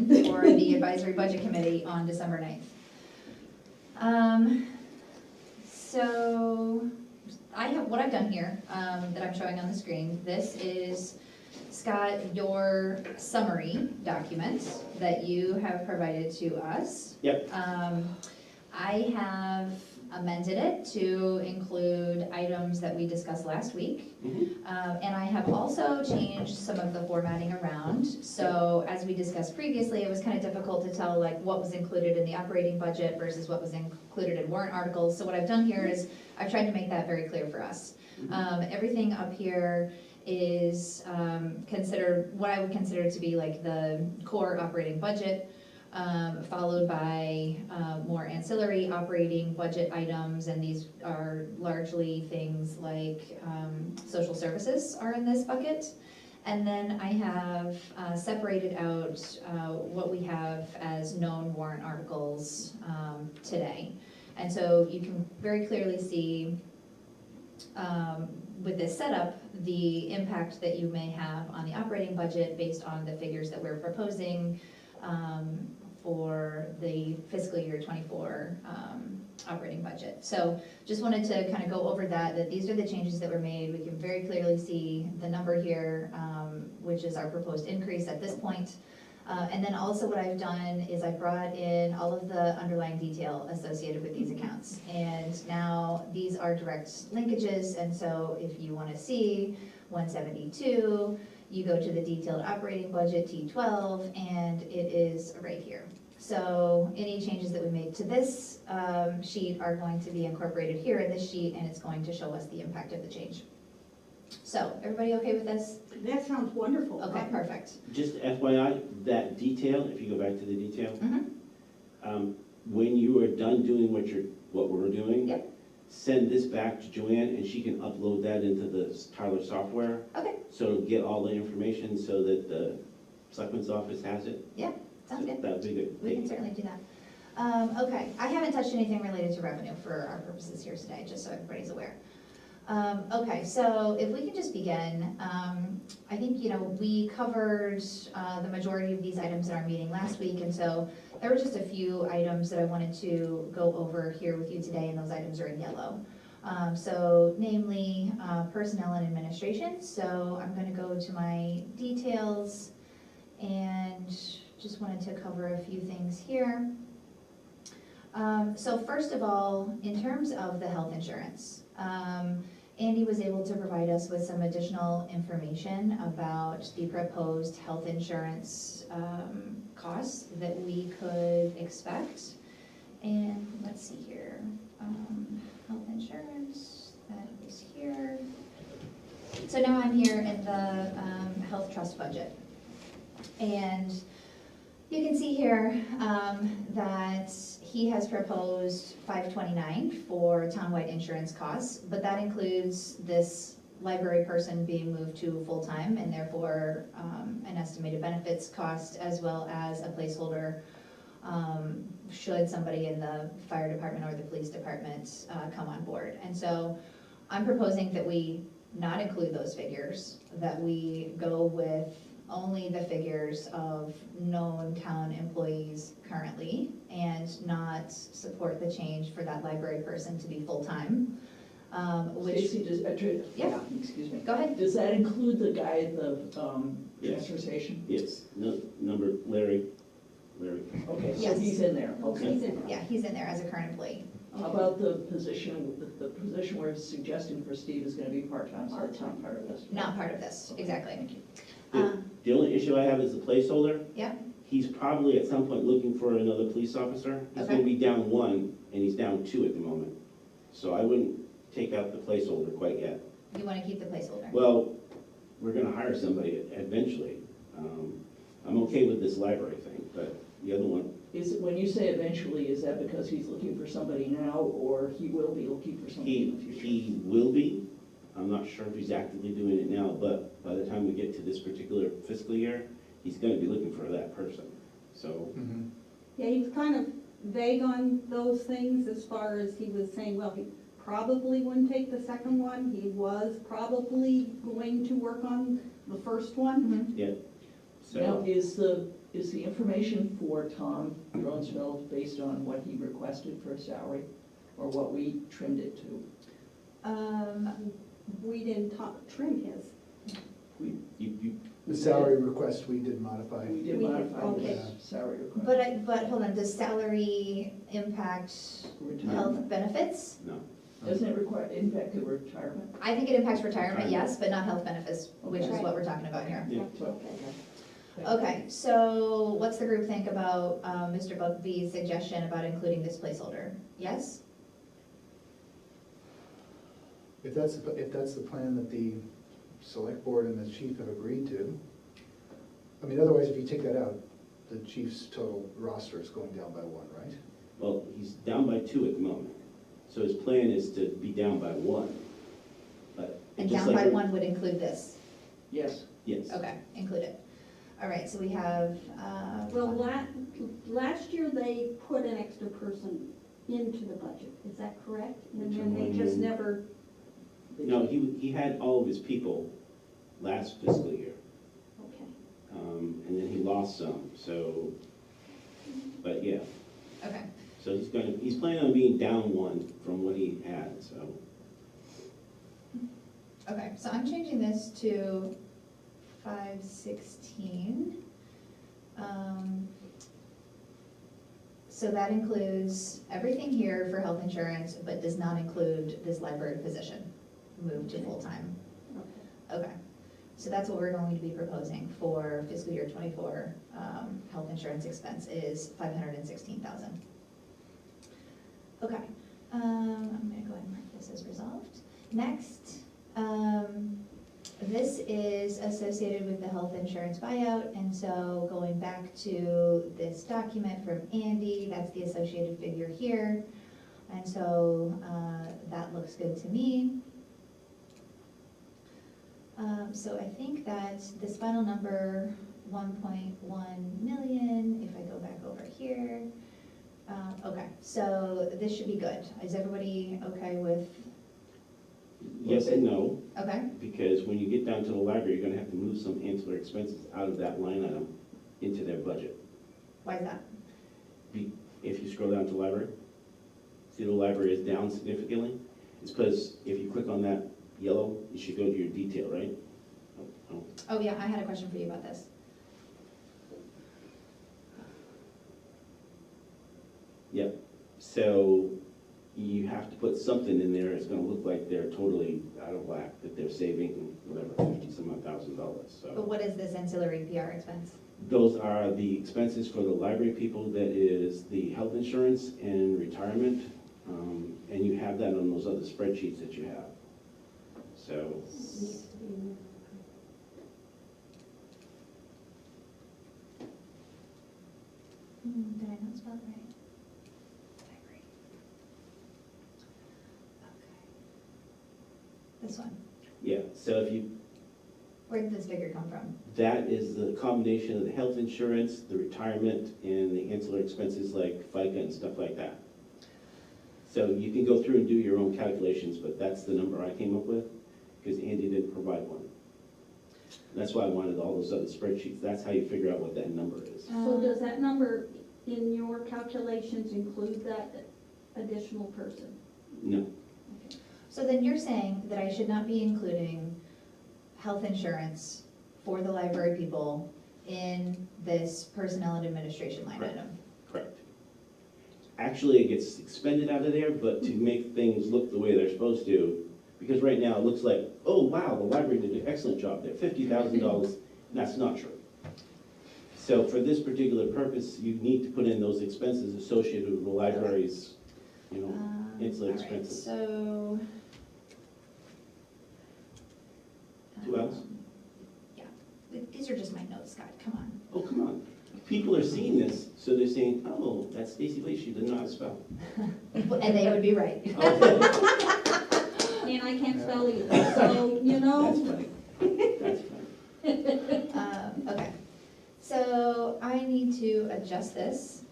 session for the advisory budget committee on December 9th. So what I've done here, that I'm showing on the screen. This is, Scott, your summary document that you have provided to us. Yep. I have amended it to include items that we discussed last week. And I have also changed some of the formatting around. So as we discussed previously, it was kind of difficult to tell like what was included in the operating budget versus what was included in warrant articles. So what I've done here is I've tried to make that very clear for us. Everything up here is considered what I would consider to be like the core operating budget, followed by more ancillary operating budget items, and these are largely things like social services are in this bucket. And then I have separated out what we have as known warrant articles today. And so you can very clearly see with this setup, the impact that you may have on the operating budget based on the figures that we're proposing for the fiscal year 24 operating budget. So just wanted to kind of go over that these are the changes that were made. We can very clearly see the number here, which is our proposed increase at this point. And then also what I've done is I brought in all of the underlying detail associated with these accounts. And now these are direct linkages, and so if you want to see 172, you go to the detailed operating budget T12, and it is right here. So any changes that we make to this sheet are going to be incorporated here in this sheet, and it's going to show us the impact of the change. So, everybody okay with this? That sounds wonderful. Okay, perfect. Just FYI, that detail, if you go back to the detail, Mm-hmm. When you are done doing what we're doing, Yep. send this back to Joanne and she can upload that into the Tyler software. Okay, So it'll get all the information so that the selectman's office has it. sounds good. That would be good. We can certainly do that. Okay, I haven't touched anything related to revenue for our purposes here today, just so everybody's aware. Okay, so if we can just begin, I think, we covered the majority of these items in our meeting last week, and so there were just a few items that I wanted to go over here with you today, and those items are in yellow. So namely, personnel and administration. So I'm gonna go to my details and just wanted to cover a few things here. So first of all, in terms of the health insurance, Andy was able to provide us with some additional information about the proposed health insurance costs that we could expect. And let's see here, health insurance, that is here. So now I'm here in the health trust budget. And you can see here that he has proposed $529 for townwide insurance costs, but that includes this library person being moved to full-time and therefore an estimated benefits cost, as well as a placeholder should somebody in the fire department or the police department come on board. And so I'm proposing that we not include those figures, that we go with only the figures of known town employees currently, and not support the change for that library person to be full-time. Which, Stacy, Yeah. excuse me. go ahead. Does that include the guy at the Yes. transfer station? Yes, number, Larry. Okay, so Yes. he's in there, okay. He's in, yeah, he's in there as a current employee. How about the position we're suggesting for Steve is gonna be part-time, so it's not part of this? Not part of this, exactly. Thank you. The only issue I have is the placeholder. Yeah. He's probably at some point looking for another police officer. He's Okay. gonna be down one, and he's down two at the moment. So I wouldn't take out the placeholder quite yet. You want to keep the placeholder? Well, we're gonna hire somebody eventually. I'm okay with this library thing, but the other one, When you say eventually, is that because he's looking for somebody now, or he will be looking for somebody in the future? he will be. I'm not sure if he's actively doing it now, but by the time we get to this particular fiscal year, he's gonna be looking for that person. So, Yeah, he was kind of vague on those things as far as he was saying, well, he probably wouldn't take the second one. He was probably going to work on the first one. Mhm. yeah. Now, So, is the Is the information for Tom Dronesfeld based on what he requested for a salary, or what we trimmed it to? We didn't trim his. The salary request we did modify. We did We did, modify okay. his salary request. But hold on, does salary impact Retirement. health benefits? No. Doesn't it require, impact the retirement? I think it impacts retirement, yes, but not health benefits, which is Okay. what we're talking about here. Yeah. Okay, so what's the group think about Mr. Bugby's suggestion about including this placeholder? Yes? If that's the plan that the select board and the chief have agreed to, I mean, otherwise, if you take that out, the chief's total roster is going down by one, right? Well, he's down by 2 at the moment, so his plan is to be down by 1. But And just down like by we- 1 would include this? Yes. Okay, include it. All right, so we have, Well, last year they put an extra person into the budget, is that correct? And then they just never, No, he had all of his people last fiscal year, okay. and then he lost some, so, but yeah. okay, So he's planning on being down 1 from what he had, so. okay, so I'm changing this to 516. So that includes everything here for health insurance, but does not include this library position, moved to full-time. Okay. Okay, so that's what we're going to be proposing for fiscal year '24. Health insurance expense is $516,000. Okay, I'm gonna go ahead and mark this as resolved. Next, this is associated with the health insurance buyout, and so going back to this document from Andy, that's the associated figure here. And so that looks good to me. So I think that this final number, 1.1 million, if I go back over here. Okay, so this should be good. Is everybody okay with, Yes and no, okay? because when you get down to the library, you're gonna have to move some ancillary expenses out of that line item into their budget. Why is that? If you scroll down to library, see the library is down significantly? It's because if you click on that yellow, you should go to your detail, right? Oh, Oh, yeah, I had a question for you about this. Yep, so you have to put something in there, it's gonna look like they're totally out of whack, that they're saving whatever, $50-some-odd-thousand, But so. what is this ancillary PR expense? Those are the expenses for the library people, that is the health insurance and retirement, and you have that on those other spreadsheets that you have. So, Did I not spell it right? Library. Okay. This one. yeah, so if you, Where did this figure come from? that is the combination of the health insurance, the retirement, and the ancillary expenses like FICA and stuff like that. So you can go through and do your own calculations, but that's the number I came up with, because Andy didn't provide one. That's why I wanted all those other spreadsheets. That's how you figure out what that number is. So does that number in your calculations include that additional person? No, So then you're saying that I should not be including health insurance for the library people in this personnel and administration line Correct. item? correct. Actually, it gets expended out of there, but to make things look the way they're supposed to, because right now it looks like, oh, wow, the library did an excellent job there, $50,000. That's not true. So for this particular purpose, you need to put in those expenses associated with the library's, you know, ancillary All right, expenses. so. 2 L's? Yeah, these are just my notes, Scott, come on. Oh, come on. People are seeing this, so they're saying, oh, that's Stacy Lee, she doesn't know how to spell. And they would be right. And I can't spell either, so, you know. That's funny. That's funny. Okay, so I need to adjust this.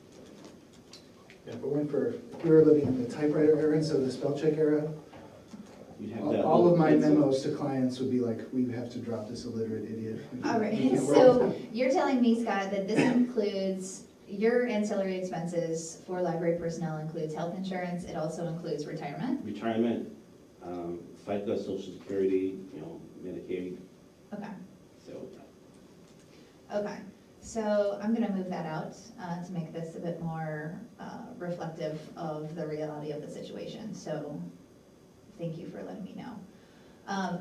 Yeah, but we were living in the typewriter era instead of the spell check era. You'd have that. All of my little pencil. memos to clients would be like, we have to drop this illiterate idiot. We All can't- we right, can't work with so him." you're telling me, Scott, that this includes, your ancillary expenses for library personnel includes health insurance, it also includes retirement? Retirement, FICA, Social Security, Medicaid, Okay, so. okay. So I'm gonna move that out to make this a bit more reflective of the reality of the situation. So thank you for letting me know.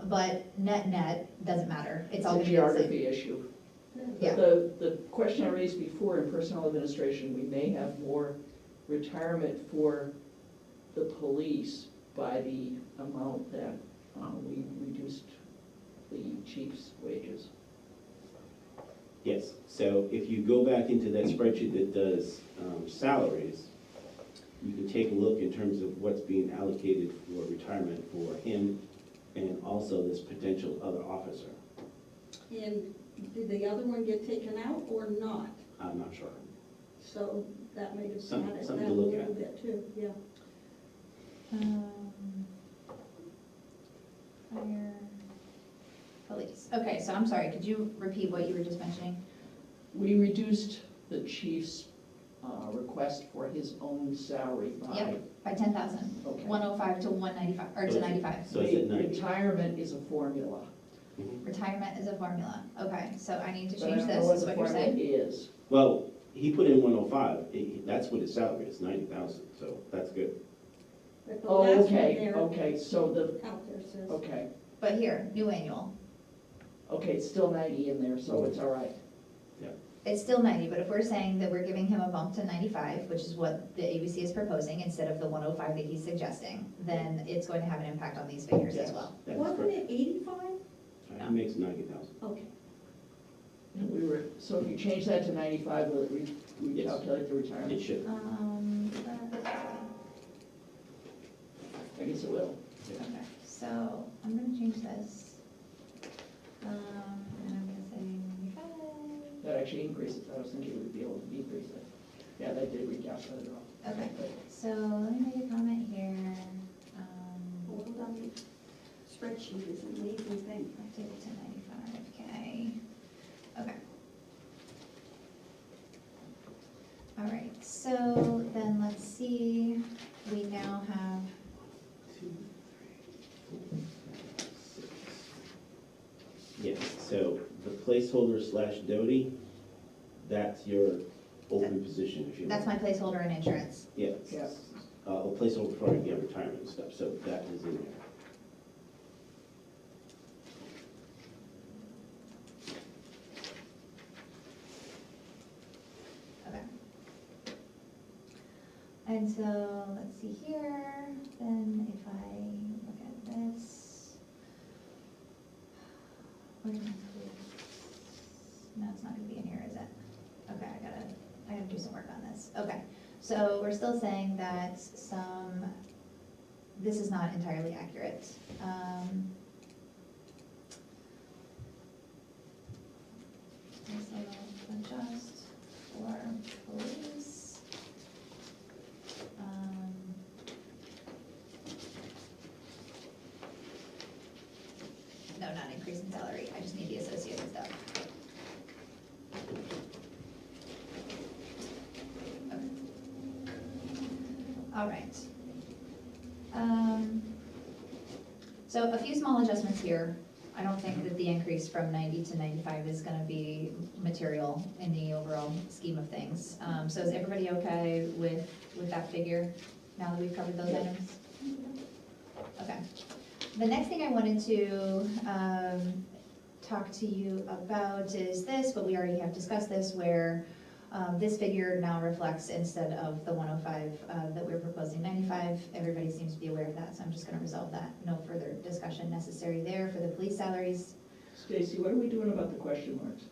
But net, doesn't matter. It's all It's a gonna be the same. geography issue. Yeah. The question I raised before in personnel administration, we may have more retirement for the police by the amount that we reduced the chief's wages. Yes, so if you go back into that spreadsheet that does salaries, you can take a look in terms of what's being allocated for retirement for him and also this potential other officer. And did the other one get taken out or not? I'm not sure. So that might have Some- added that something a to look little at. bit too, yeah. Fire, police. Okay, so I'm sorry, could you repeat what you were just mentioning? We reduced the chief's request for his own salary by. Yep. By 10,000, Okay. 105 to 195, or to 95. So it's at 90. Retirement is a formula. Mhm. Retirement is a formula. Okay, so I need to But I change don't know this, what is the what you're formula saying? is. Well, he put in 105, that's what his salary is, 90,000, so that's good. But the Oh, last one okay, there okay, so out there says, okay, But here, new annual, it's still 90 in there, so it's all right. it's still 90, but if we're saying that we're giving him a bump to 95, which is what the ABC is proposing, instead of the 105 that he's suggesting, then it's going to have an impact on these figures as Yes. well. That's wasn't correct. it 85? He makes 90,000. Okay. And so if you change that to 95, will it Yes. recalculate the It retirement? should. I guess it will. Okay, so I'm gonna change this. And I'm gonna say 95. That actually increases, I was thinking it would be able to decrease it. Yeah, that did recalculate it all. Okay, so let me make a comment here. Well done. Spreadsheet is an amazing thing. I did it to 95K. Okay. All right, so then let's see, we now have, 2, 3, 4, 5, 6. Yes, so the placeholder slash Doty, that's your open position, if you will. that's my placeholder in insurance. Yes. Yeah. A placeholder for, retirement and stuff, so that is in there. Okay. And so, let's see here, then if I look at this. Where did my police? No, it's not gonna be in here, is it? Okay, I gotta do some work on this. Okay, so we're still saying that this is not entirely accurate. So adjust for police. No, not increase in salary, I just need the associated stuff. Okay. All right. So a few small adjustments here. I don't think that the increase from 90 to 95 is gonna be material in the overall scheme of things. So is everybody okay with that figure, now that we've covered those items? Okay. The next thing I wanted to talk to you about is this, but we already have discussed this, where this figure now reflects, instead of the 105 that we're proposing, 95. Everybody seems to be aware of that, so I'm just gonna resolve that. No further discussion necessary there for the police salaries. Stacy, what are we doing about the question marks?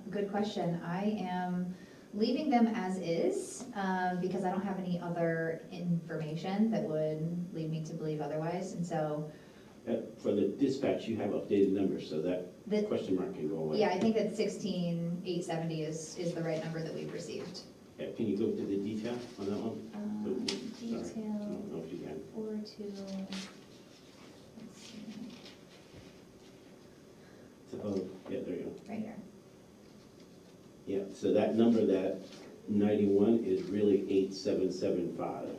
Good question. I am leaving them as is, because I don't have any other information that would lead me to believe otherwise, and so, For the dispatch, you have updated numbers, so that the, question mark can go away. yeah, I think that 16,870 is the right number that we've received. Yeah, can you go to the detail on that one? Sorry. I Detail don't know if you can. 4-2, let's see, It's above, yeah, there you go. right here. Yeah, so that number, that 91 is really 8775.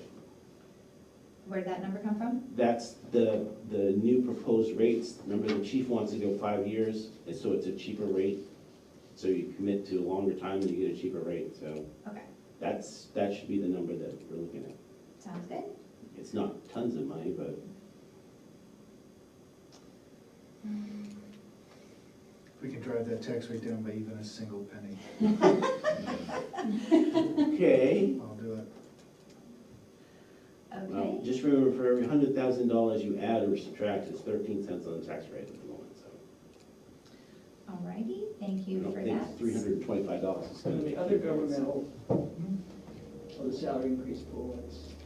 Where'd that number come from? That's the new proposed rates. Remember, the chief wants to go 5 years, and so it's a cheaper rate. So you commit to a longer time and you get a cheaper rate, so Okay, that should be the number that we're looking at. sounds good. It's not tons of money, but We can drive that tax rate down by even a single penny. okay. I'll do it. Well, Okay, just remember, for every $100,000 you add or subtract, it's 13 cents on the tax rate at the moment, so. alrighty, thank I you don't for think that. $325 is gonna And be. the other governmental, the salary increase pool,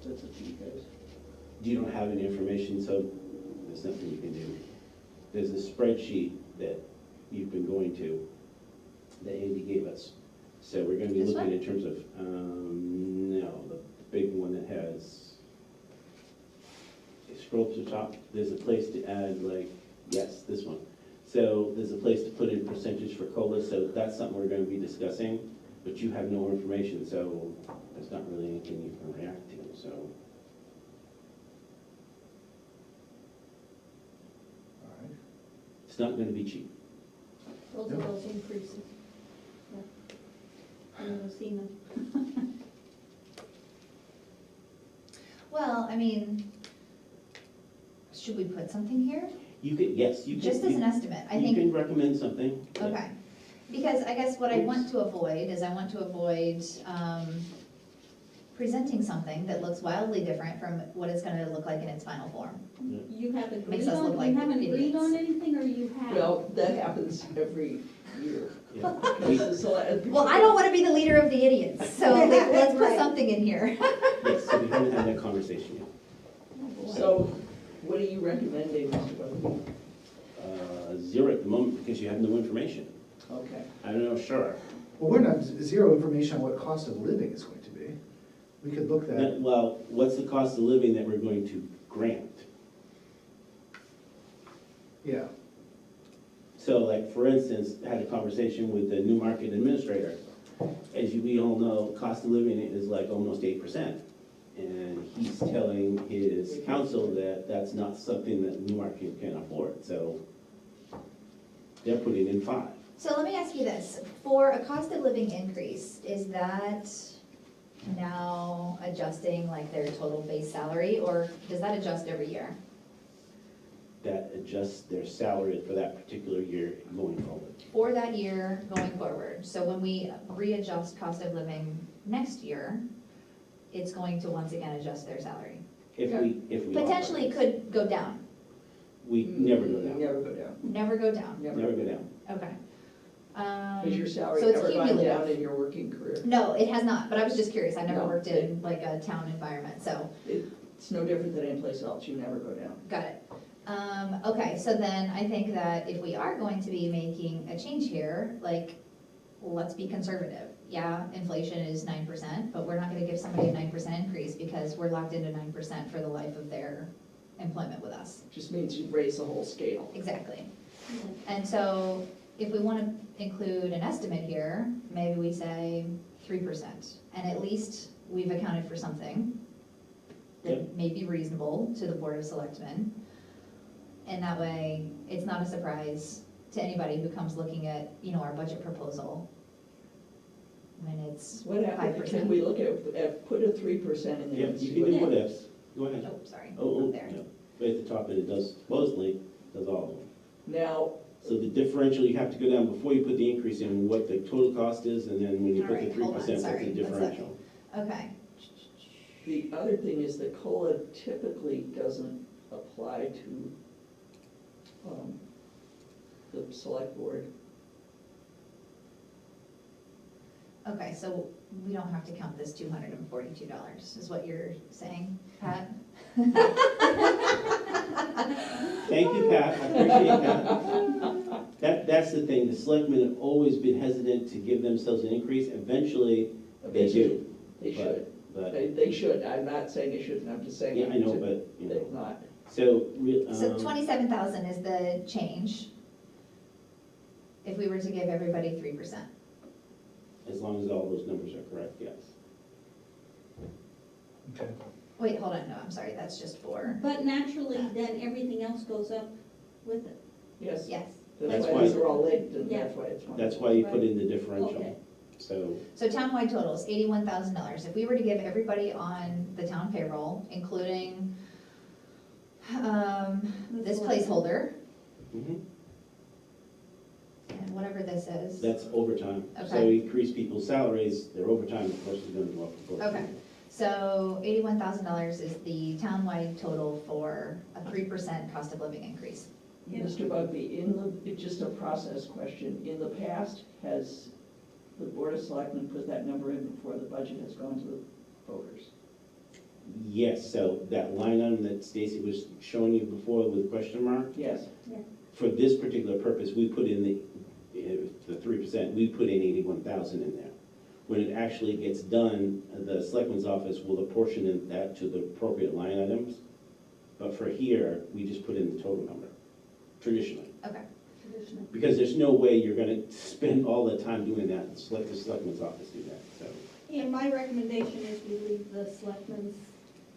that's up to you guys. You don't have any information, so there's nothing you can do. There's a spreadsheet that you've been going to, that Andy gave us. So we're gonna be This looking one? in terms of, no, the big one that has, scroll to the top, there's a place to add, like, yes, this one. So there's a place to put in percentage for COLA, so that's something we're gonna be discussing, but you have no information, so there's not really anything you can react to, so. All right. It's not gonna be cheap. Those are those increases. Yeah. I've seen them. Well, I mean, should we put something here? You could, yes, you can. Just as an estimate, I You think, can recommend something. okay. Because I guess what I want to avoid is I want to avoid presenting something that looks wildly different from what it's gonna look like in its final form. You haven't Makes agreed us look on, like you haven't agreed idiots. on anything, or you have? Well, that happens every year. Yeah. Well, I don't wanna be the leader of the idiots, so like, let's put Right. something in here. Yes, so we haven't had that conversation yet. So, what are you recommending, Mr. Weatherby? 0 at the moment because you have no information. Okay. I don't know, sure. Well, we're not, zero information on what cost of living is going to be. We could look that, Well, what's the cost of living that we're going to grant? yeah. So like, for instance, I had a conversation with the new market administrator. As we all know, cost of living is like almost 8%. And he's telling his council that that's not something that Newmarket can afford, so they're putting in 5. So let me ask you this, for a cost of living increase, is that now adjusting like their total base salary, or does that adjust every year? That adjusts their salary for that particular year going forward. For that year going forward, so when we readjust cost of living next year, it's going to once again adjust their salary. If we offer Potentially it. could go down, We never go down, Never go down. never go down, never go down. okay. Has your salary So it's ever gone cumulative. down in your working career? No, it has not, but I was just curious, I've never No, worked in like a town environment, so, It's no different than any place else, you never go down. got it. Okay, so then I think that if we are going to be making a change here, like, let's be conservative. Yeah, inflation is 9%, but we're not gonna give somebody a 9% increase because we're locked into 9% for the life of their employment with us. Just means you raise the whole scale. Exactly. And so if we wanna include an estimate here, maybe we say 3%. And at least we've accounted for something that may be reasonable to the Board of Selectmen. And that way, it's not a surprise to anybody who comes looking at, you know, our budget proposal when it's What happened, 5%. can we look at, put a 3% in there? Yeah, and you see can what- do what ifs. Go ahead. Oh, sorry, Oh, up there. yeah. Right at the top, and it does, supposedly, does all of them. Now, So the differential, you have to go down before you put the increase in what the total cost is, and then when you All put the right, 3%, hold on, that's sorry, the let's look. differential. Okay, the other thing is that COLA typically doesn't apply to the select board. okay, so we don't have to count this $242, is what you're saying, Pat? Thank you, Pat, I appreciate that. That's the thing, the selectmen have always been hesitant to give themselves an increase. Eventually, They do. They should. But, They should. I'm not saying they shouldn't, I'm just saying. yeah, I know, to- but, you They're know, not. so, So 27,000 is the change. If we were to give everybody 3%. as long as all those numbers are correct, yes. Okay. Wait, hold on, no, I'm sorry, that's just for, But naturally, then everything else goes up with it. Yes. yes. That's That's why why- these are all linked, and Yeah. that's why it's one. That's why you put Right. in the differential. Okay. So, So townwide totals, $81,000. If we were to give everybody on the town payroll, including this placeholder, mhm, and whatever this is. that's overtime. So Okay. increase people's salaries, their overtime, of course, is gonna go up. proportionally. Okay, so $81,000 is the townwide total for a 3% cost of living increase. Mr. Bugby, it's just a process question. In the past, has the Board of Selectmen put that number in before the budget has gone to the voters? Yes, so that line item that Stacy was showing you before with question mark, Yes. for this particular purpose, we put in the 3%, we put in 81,000 in there. When it actually gets done, the selectman's office will apportion that to the appropriate line items. But for here, we just put in the total number, traditionally. Okay, Because there's no way you're gonna spend all the time doing that, let the selectman's office do that, so. And my recommendation is we leave the selectmen's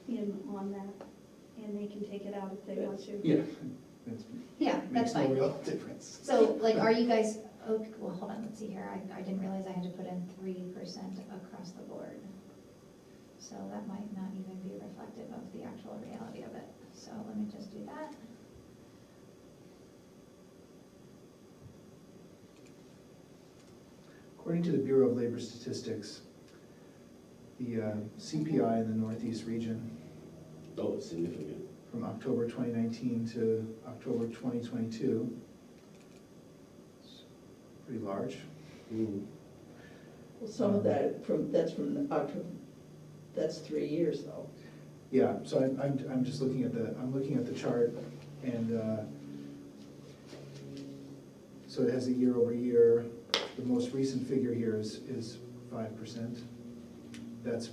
in on that, and they can take it out if they want to. Yeah. That's- yeah, that's Makes no fine. real difference. So, like, are you guys, oh, well, hold on, let's see here, I didn't realize I had to put in 3% across the board. So that might not even be reflective of the actual reality of it, so let me just do that. According to the Bureau of Labor Statistics, the CPI in the Northeast region Oh, it's significant. from October 2019 to October 2022, it's pretty large. Mm. Well, some of that, that's from October, that's 3 years though. Yeah, so I'm just looking at I'm looking at the chart, and so it has a year over year. The most recent figure here is 5%. That's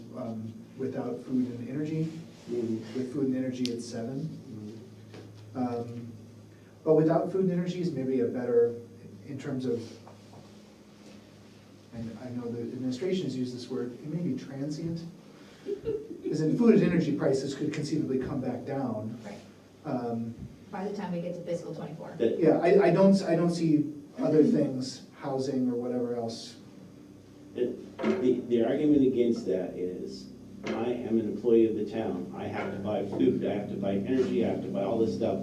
without food and energy. Mm. With food and energy, it's 7%. Mm. But without food and energy is maybe a better, in terms of, and I know the administration has used this word, it may be transient. Because in food and energy prices could conceivably come back down. Right, by the time we get to fiscal '24. That- Yeah, I don't see other things, housing or whatever else. The argument against that is, I am an employee of the town, I have to buy food, I have to buy energy, I have to buy all this stuff.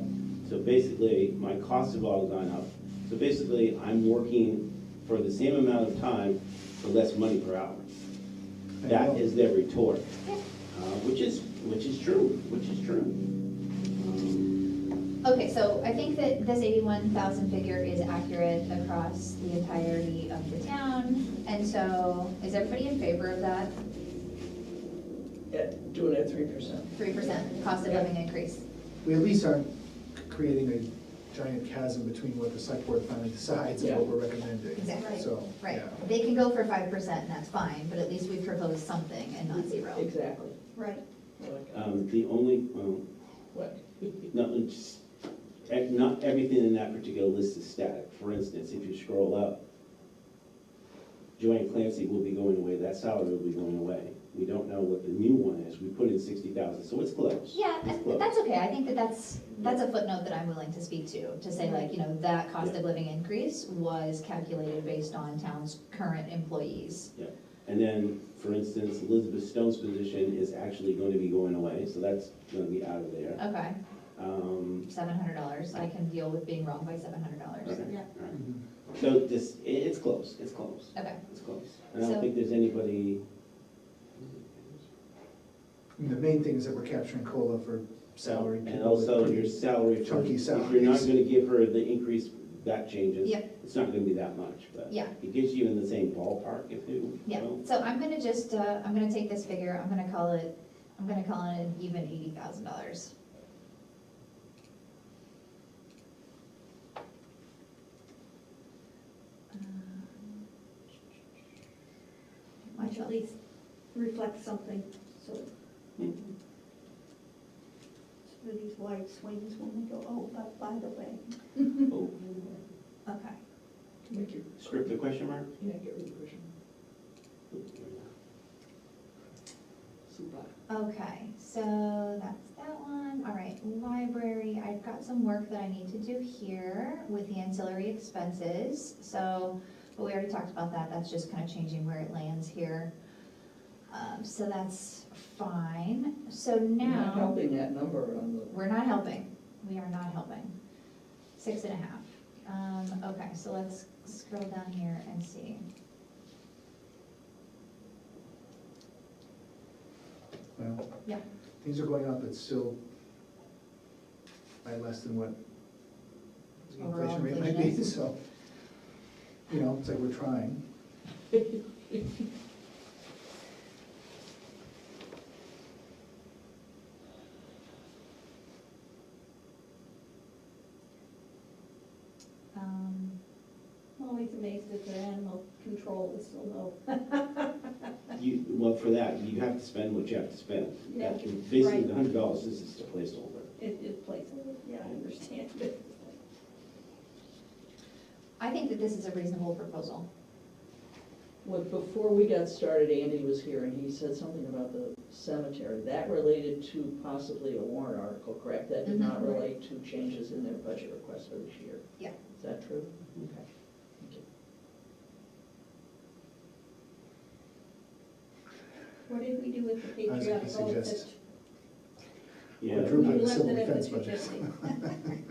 So basically, my costs have all gone up. So basically, I'm working for the same amount of time for less money per hour. That is their retort, Yeah. which is true, which is true. Okay, so I think that this 81,000 figure is accurate across the entirety of the town, and so is everybody in favor of that Doing it at 3%. 3% cost of living increase? We at least aren't creating a giant chasm between what the select board finally decides and what we're recommending. Exactly. So, Right, yeah. they can go for 5% and that's fine, but at least we proposed something and not zero. Exactly. Right. The only, What? not everything in that particular list is static. For instance, if you scroll up, Joanne Clancy will be going away, that salary will be going away. We don't know what the new one is, we put in 60,000, so it's close. Yeah, It's close. that's okay, I think that that's a footnote that I'm willing to speak to say like, you know, that cost of living increase was calculated based on town's current employees. Yeah, and then, for instance, Elizabeth Stone's position is actually going to be going away, so that's gonna be out of there. Okay, $700, I can deal with being wrong by $700. Okay, Yeah. all right. Mhm. So this, it's close, it's close, Okay, it's close. And I don't So- think there's anybody, And the main thing is that we're capturing COLA for salary people. and also with your pretty salary, for- chunky if you're not salaries. gonna give her the increase, that changes. Yep. It's not gonna be that much, but yeah, it gets you in the same ballpark if you. yeah, well, so I'm gonna just, I'm gonna take this figure, I'm gonna call it an even $80,000. My Would you at least reflect something, so Mhm. for these wide swings when we go, oh, but by the way. Oh, Okay. Make your, strip the question mark? yeah, get rid of the question. Super. Okay, so that's that one. All right, library, I've got some work that I need to do here with the ancillary expenses. So, but we already talked about that. That's just kind of changing where it lands here. So that's fine. So You're not now, helping that number on the, we're not helping. We are not helping. 6.5. Okay, so let's scroll down here and see. Well, Yeah. things are going up, but still by less than what the Overall inflation rate might inflation be, is. so, you know, it's like we're trying. I'm always amazed that their animal control is so low. Well, for that, you have to spend what you have to spend. Yeah, Basically, right. the $100 is just a placeholder. It plays, yeah, I understand it. I think that this is a reasonable proposal. well, before we got started, Andy was here and he said something about the cemetery. That related to possibly a warrant article, correct? That did not Mhm. relate to changes in their budget request for this year. Yeah. Is that true? Okay. Thank you. What did we do with the I was patriotic gonna oath? suggest- Yeah, Quadruple We the left civil it at the defense budget. 250.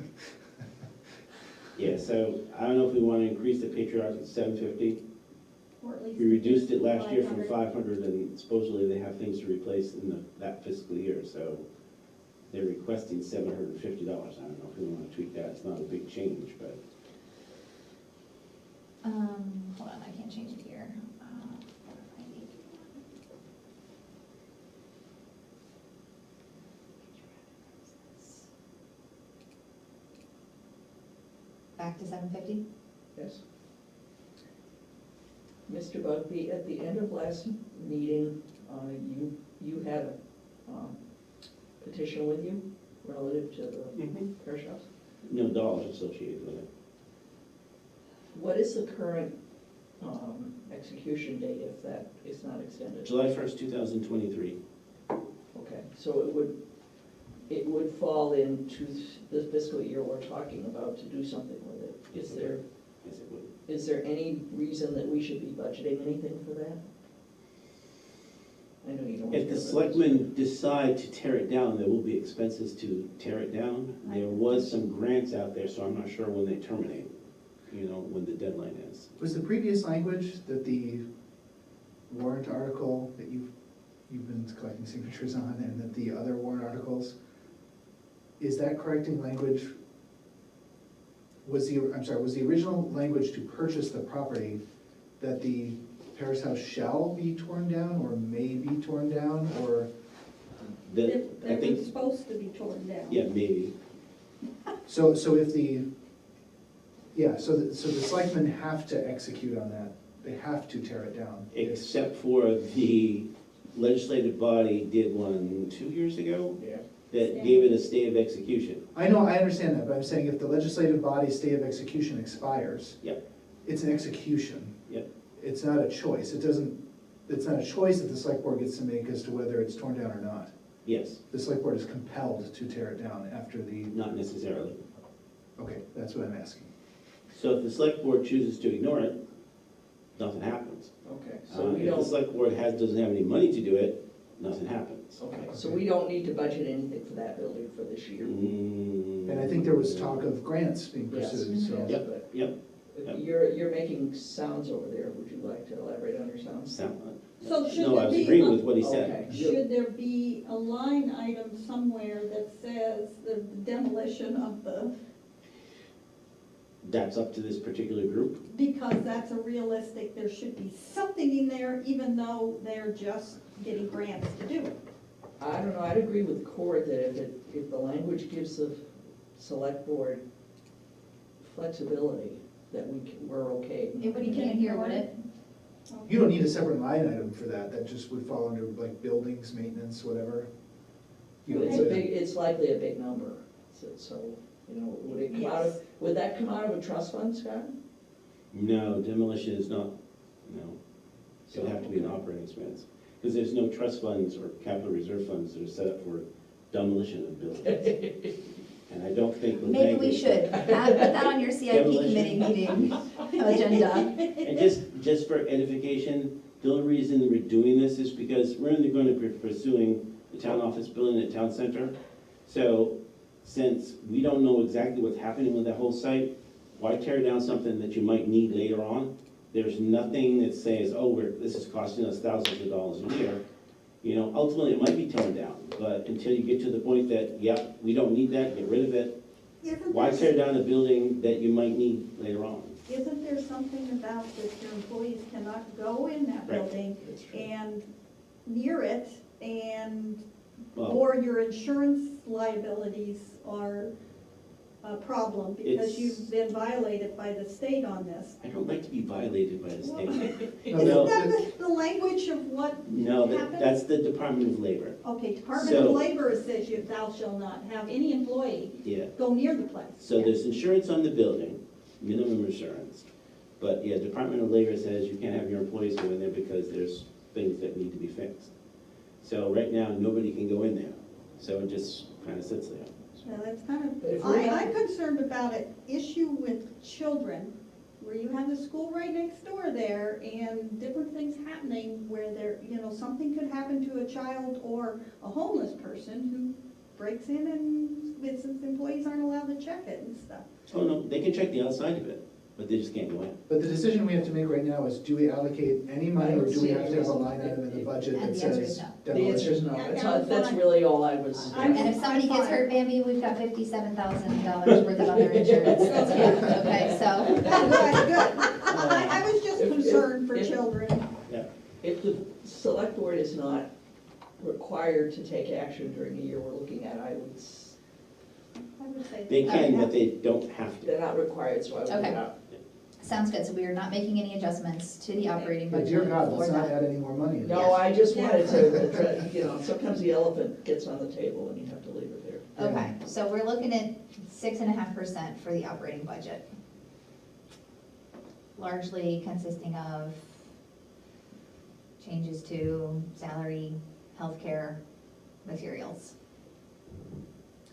yeah, so I don't know if we want to increase the Patriotic to 750. Or at least. We reduced it last year from 500. 500, and supposedly they have things to replace in that fiscal year, so they're requesting $750. I don't know if we want to tweak that, it's not a big change, but Hold on, I can't change it here. What if I need- Back to 750? Yes. Mr. Bugby, at the end of last meeting, you had a petition with you relative to the parish house. no dollars associated with it. What is the current execution date if that is not extended? July 1st, 2023. Okay, so it would fall into the fiscal year we're talking about to do something with it. Yes, it would. Is there any reason that we should be budgeting anything for that? I know you don't. If the selectmen decide to tear it down, there will be expenses to tear it down. There was some grants out there, so I'm not sure when they terminate, when the deadline is. Was the previous language that the warrant article that you've been collecting signatures on, and that the other warrant articles, is that correcting language? Was the original language to purchase the property that the parish house shall be torn down, or may be torn down, or? I They were think, supposed to be torn down. yeah, maybe. So if the, so the selectmen have to execute on that, they have to tear it down. Except for the legislative body did one 2 years ago Yeah. that gave it a stay of execution. I know, I understand that, but I'm saying if the legislative body's stay of execution expires. Yep. It's an execution. Yep. It's not a choice. It's not a choice that the select board gets to make as to whether it's torn down or not. Yes, The select board is compelled to tear it down after the, not necessarily. okay, that's what I'm asking. So if the select board chooses to ignore it, nothing happens. Okay, so we If the don't, select board doesn't have any money to do it, nothing happens. okay, so we don't need to budget anything for that building for this year. And I think there was talk of grants being Yes. pursued, so. Yep. But Yep. You're making sounds over there. Would you like to elaborate on your sounds? So should No, I there was be agreeing a- with what he said. Okay. Should there be a line item somewhere that says the demolition of the, That's up to this particular group. because that's a realistic, there should be something in there, even though they're just getting grants to do it. I don't know, I'd agree with Court that if the language gives the select board flexibility, that we're okay. It would be in here, would it? Oh, You don't need a separate line item for that, that just would fall under like buildings, maintenance, whatever. You know, It's a big, it's likely a big number, so, you know, would it come out of, would that come out of a trust fund, Scott? No, demolition is not, no. It'll have to be an operating expense. Because there's no trust funds or capital reserve funds that are set up for demolition of buildings. And I don't think. Maybe we should put that on your CIP committee meeting agenda. And just for edification, the only reason we're doing this is because we're only going to be pursuing the town office building at town center. So since we don't know exactly what's happening with that whole site, why tear down something that you might need later on? There's nothing that says, oh, this is costing us thousands of dollars a year. You know, ultimately, it might be torn down, but until you get to the point that, yep, we don't need that, get rid of it. Why tear down a building that you might need later on? Isn't there something about that your employees cannot go in that Right. building That's true. and near it, and, Well, or your insurance liabilities are a problem because It's- you've been violated by the state on this? I don't like to be violated by the state. No, Isn't No, that the language of what No, happened? that's the Department of Labor, Okay, Department of So- Labor says you, thou shall not have any employee yeah. go near the place. So there's insurance on the building, minimum insurance. But yeah, Department of Labor says you can't have your employees go in there because there's things that need to be fixed. So right now, nobody can go in there, so it just kind of sits there. Now, that's kind But if of, we're not- I'm concerned about an issue with children, where you have the school right next door there, and different things happening where there, you know, something could happen to a child or a homeless person who breaks in and business employees aren't allowed to check it and stuff. Oh, no, they can check the outside of it, but they just can't go in. But the decision we have to make right now is, do we allocate any money, or do we have to have a line item in the budget And that the answer is says no. The answer is demolition? no, Yeah, that's, yeah, all- that's fine. really all I was. I'm- And if somebody gets fine. hurt, Bambi, we've got $57,000 worth of other insurance. Yeah, okay, so. Good, good. I was just If- concerned for if- children. If the select board is not required to take action during the year we're looking at, I would, I would say. They can, that. but they don't have to. they're not required, so I would Okay. not. Sounds good, so we are not making any adjustments to the operating But budget dear God, for let's not that. add any more money in there. No, I just wanted to, address- you know, sometimes the elephant gets on the table and you have to leave it there. Okay, so we're looking at 6.5% for the operating budget. Largely consisting of changes to salary, healthcare, materials.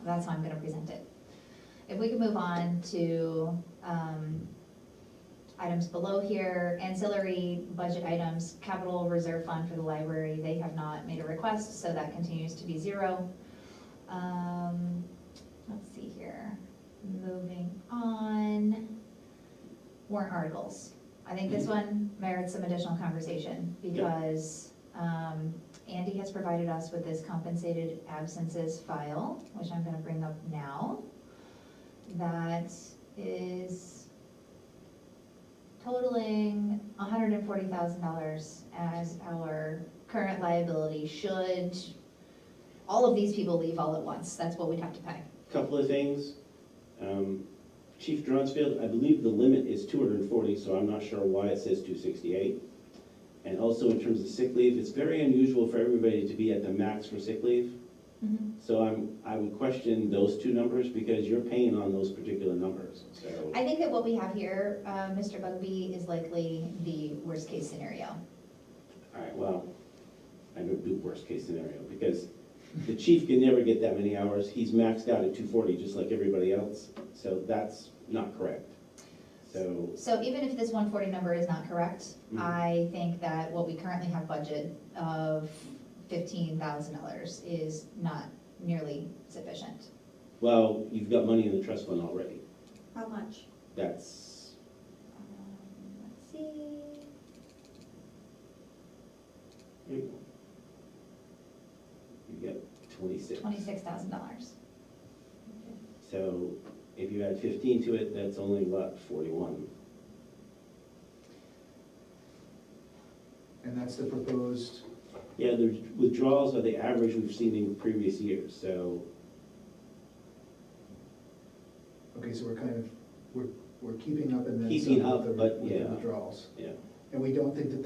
That's how I'm gonna present it. If we can move on to items below here, ancillary budget items, capital reserve fund for the library, they have not made a request, so that continues to be 0. Let's see here, moving on. Warrant articles. I think this one merits some additional conversation because Andy has provided us with this compensated absences file, which I'm gonna bring up now. That is totaling $140,000 as our current liability should all of these people leave all at once. That's what we'd have to pay. Couple of things. Chief Dronsfield, I believe the limit is 240, so I'm not sure why it says 268. And also in terms of sick leave, it's very unusual for everybody to be at the max for sick leave. So I would question those two numbers because you're paying on those particular numbers, so. I think that what we have here, Mr. Bugby, is likely the worst-case scenario. All right, well, I don't do worst-case scenario because the chief can never get that many hours. He's maxed out at 240, just like everybody else, so that's not correct. So, So even if this 140 number is not correct, Mhm. I think that what we currently have budget of $15,000 is not nearly sufficient. well, you've got money in the trust fund already. How much? That's, Let's see. here you go. You get 26. $26,000. So if you add 15 to it, that's only what, 41? And that's the proposed, Yeah, the withdrawals are the average we've seen in previous years, so, okay, so we're kind of, we're keeping up and then Keeping some up, with but with the yeah. withdrawals. yeah. And we don't think that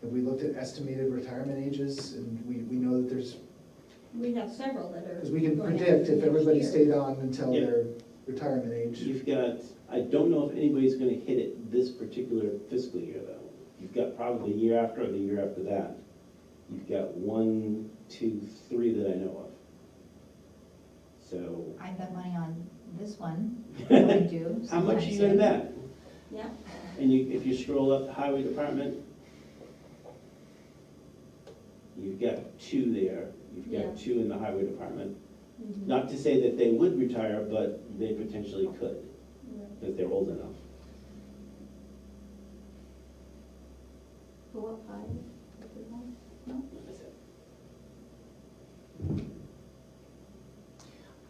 have we looked at estimated retirement ages? And we know that there's, We have several that are. because we can going predict after if next everybody year. stayed on until Yeah. their retirement age. You've got, I don't know if anybody's gonna hit it this particular fiscal year, though. You've got probably the year after or the year after that. You've got 1, 2, 3 that I know of. So, I bet money on this one, I do. how much are you sometime gonna bet? Yeah, And if you scroll up the highway department, you've got 2 there. You've Yeah. got 2 in the highway department. mhm, Not to say that they would retire, but they potentially could, right. because they're old enough. Go up high. No? That's it.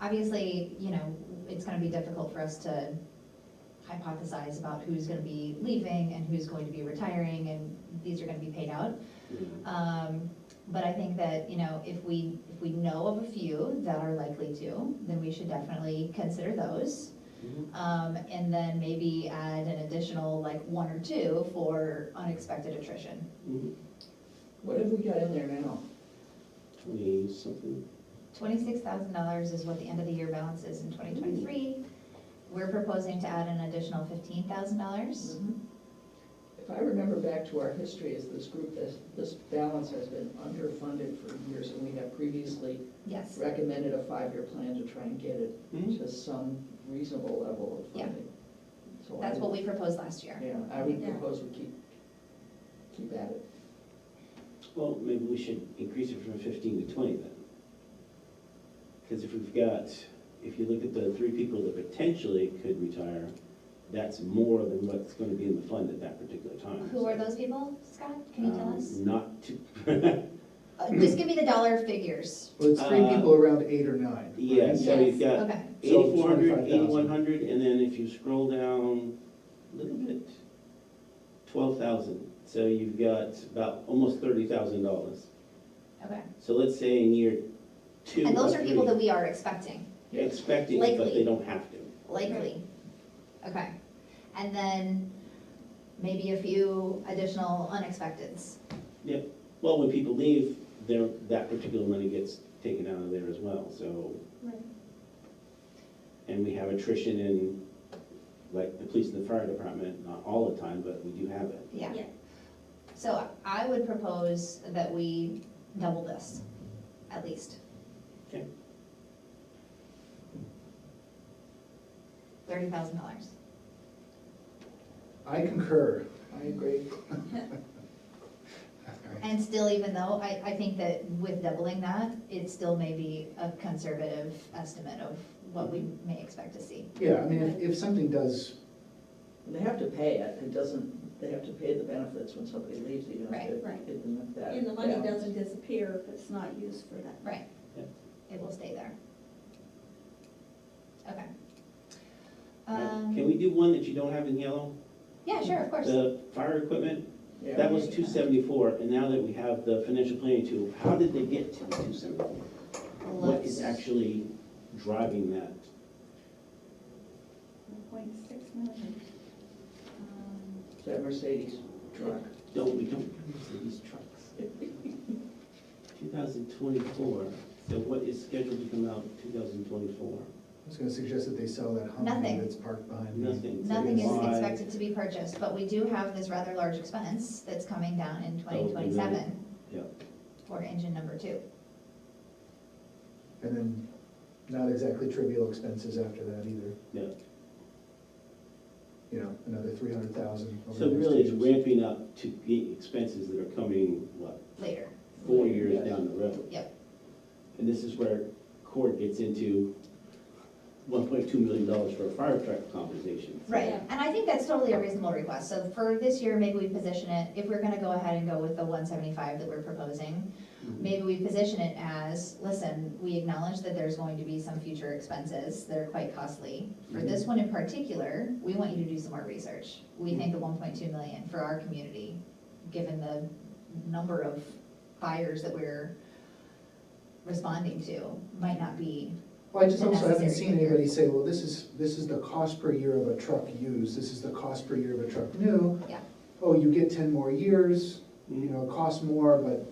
Obviously, you know, it's gonna be difficult for us to hypothesize about who's gonna be leaving and who's going to be retiring, and these are gonna be paid out. But I think that, you know, if we know of a few that are likely to, then we should definitely consider those. And then maybe add an additional like 1 or 2 for unexpected attrition. Mhm. What have we got in there now? 20-something. $26,000 is what the end of the year balance is in 2023. We're proposing to add an additional $15,000. If I remember back to our history as this group, this balance has been underfunded for years, and we have previously Yes, recommended a 5-year plan to try and get it Mhm. to some reasonable level of Yeah. funding. So I that's what would- we proposed last year. Yeah, I would Yeah. propose we keep at it. Well, maybe we should increase it from 15 to 20 then. Because if you look at the 3 people that potentially could retire, that's more than what's gonna be in the fund at that particular time. Who are those people, Scott? Can you tell us? Not to, Just give me the dollar figures. Well, it's 3 people around 8 or 9. right? yeah, so you've got Okay, 8,400, 25,000. 8,100, and then if you scroll down a little bit, 12,000. So you've got about almost $30,000. okay. So let's say in year 2 And those or are people 3, that we are expecting, expecting, but likely. they don't have to. likely. Okay. And then maybe a few additional unexpecteds. Well, when people leave, that particular money gets taken out of there as well, so. Right. And we have attrition in, like, the police and the fire department, not all the time, but we do have it. Yeah. Yeah. So I would propose that we double this, at least. Okay. $30,000. I concur. I agree. And still, even though, I think that with doubling that, it still may be a conservative estimate of what we may expect to see. Yeah, I mean, if something does, And they have to pay it, they have to pay the benefits when somebody leaves, you know. Right, right. That And the money balance. doesn't disappear if it's not used for that. Right. Yeah. It will stay there. Okay. Can we do one that you don't have in yellow? Yeah, sure, of course. The fire equipment, Yeah. that was 274, and now that we have the financial planning tool, how did they get to the 274? What is Let's- actually driving that? 1.6 million. Is that Mercedes truck? We don't use these trucks. 2024, so what is scheduled to come out 2024? I was gonna suggest that they sell that Humvee Nothing. that's parked behind me. Nothing. Nothing is Why? expected to be purchased, but we do have this rather large expense that's coming down in 2027 Yeah. for engine number 2. And then not exactly trivial expenses after that either. Yeah. You know, another 300,000 over So the next really, 2 it's years. ramping up to the expenses that are coming, what, Later. 4 years Yes. down the road? Yep. And this is where court gets into $1.2 million for a fire truck compensation. Right, Yeah. and I think that's totally a reasonable request. So for this year, maybe we position it, if we're gonna go ahead and go with the 175 that we're proposing, maybe we position it as, listen, we acknowledge that there's going to be some future expenses that are quite costly. For this one in particular, we want you to do some more research. We think the 1.2 million for our community, given the number of fires that we're responding to, might not be Well, I just the also haven't necessary seen figure. anybody say, well, this is the cost per year of a truck used, this is the cost per year of a truck new. Yeah. Oh, you get 10 more years, you know, it costs more, but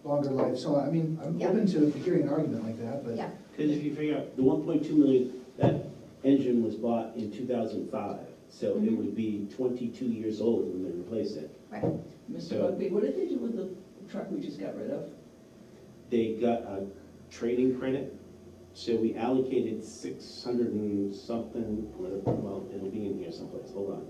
longer life, so I mean, I'm Yeah. open to hearing an argument like that, but. Yeah. Because if you figure out, the 1.2 million, that engine was bought in 2005, so it Mhm. would be 22 years old when they replace it. Right, Mr. So- Bugby, what did they do with the truck we just got rid of? They got a trading credit, so we allocated 600 and something, well, it'll be in here someplace, hold on.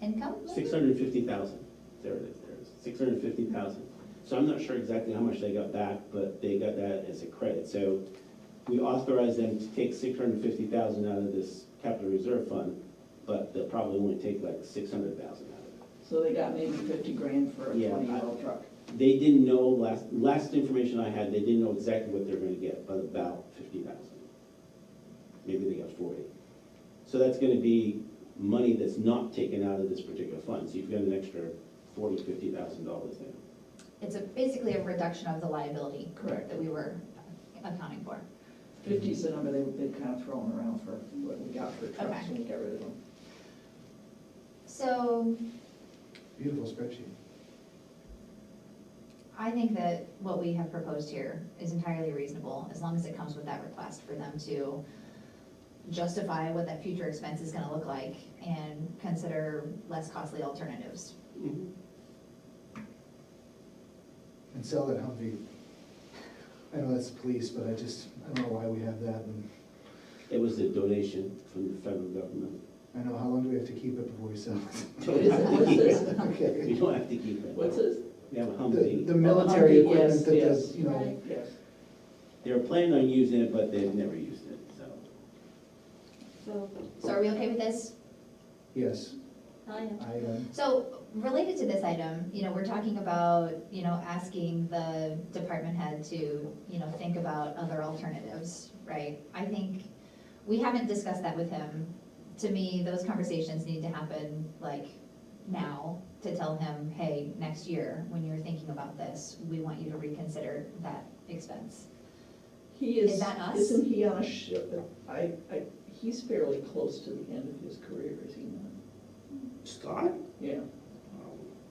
income? maybe? 650,000, there it is, 650,000. So I'm not sure exactly how much they got back, but they got that as a credit. So we authorized them to take 650,000 out of this capital reserve fund, but they'll probably only take like 600,000 out of it. So they got maybe 50 grand for a Yeah, 20-year-old truck. They didn't know, last information I had, they didn't know exactly what they're gonna get, but about 50,000. Maybe they got 40. So that's gonna be money that's not taken out of this particular fund, so you've got an extra $40,000, $50,000 there. It's basically a reduction of the liability. Correct. That we were accounting for. 50 is the number they've been kind of throwing around for what we got for trucks Okay. when we got rid of them. So Beautiful spreadsheet. I think that what we have proposed here is entirely reasonable, as long as it comes with that request for them to justify what that future expense is gonna look like and consider less costly alternatives. Mhm. And sell that Humvee. I know that's police, but I don't know why we have that, and It was a donation from the federal government. I know, how long do we have to keep it before we sell it? What is it? What's this? Okay. We don't have to keep it. What's this? We have a The Humvee. military Humvee, equipment yes, that yes. does, you know, Right. Yes. They were planning on using it, but they've never used it, so. So, So are we okay with this? yes, I am. So related to this item, we're talking about, asking the department head to, think about other alternatives, right? I think we haven't discussed that with him. To me, those conversations need to happen like now to tell him, hey, next year, when you're thinking about this, we want you to reconsider that expense. He is. Is that us? Isn't he on a he's fairly close to the end of his career, is he not? Scott? Yeah,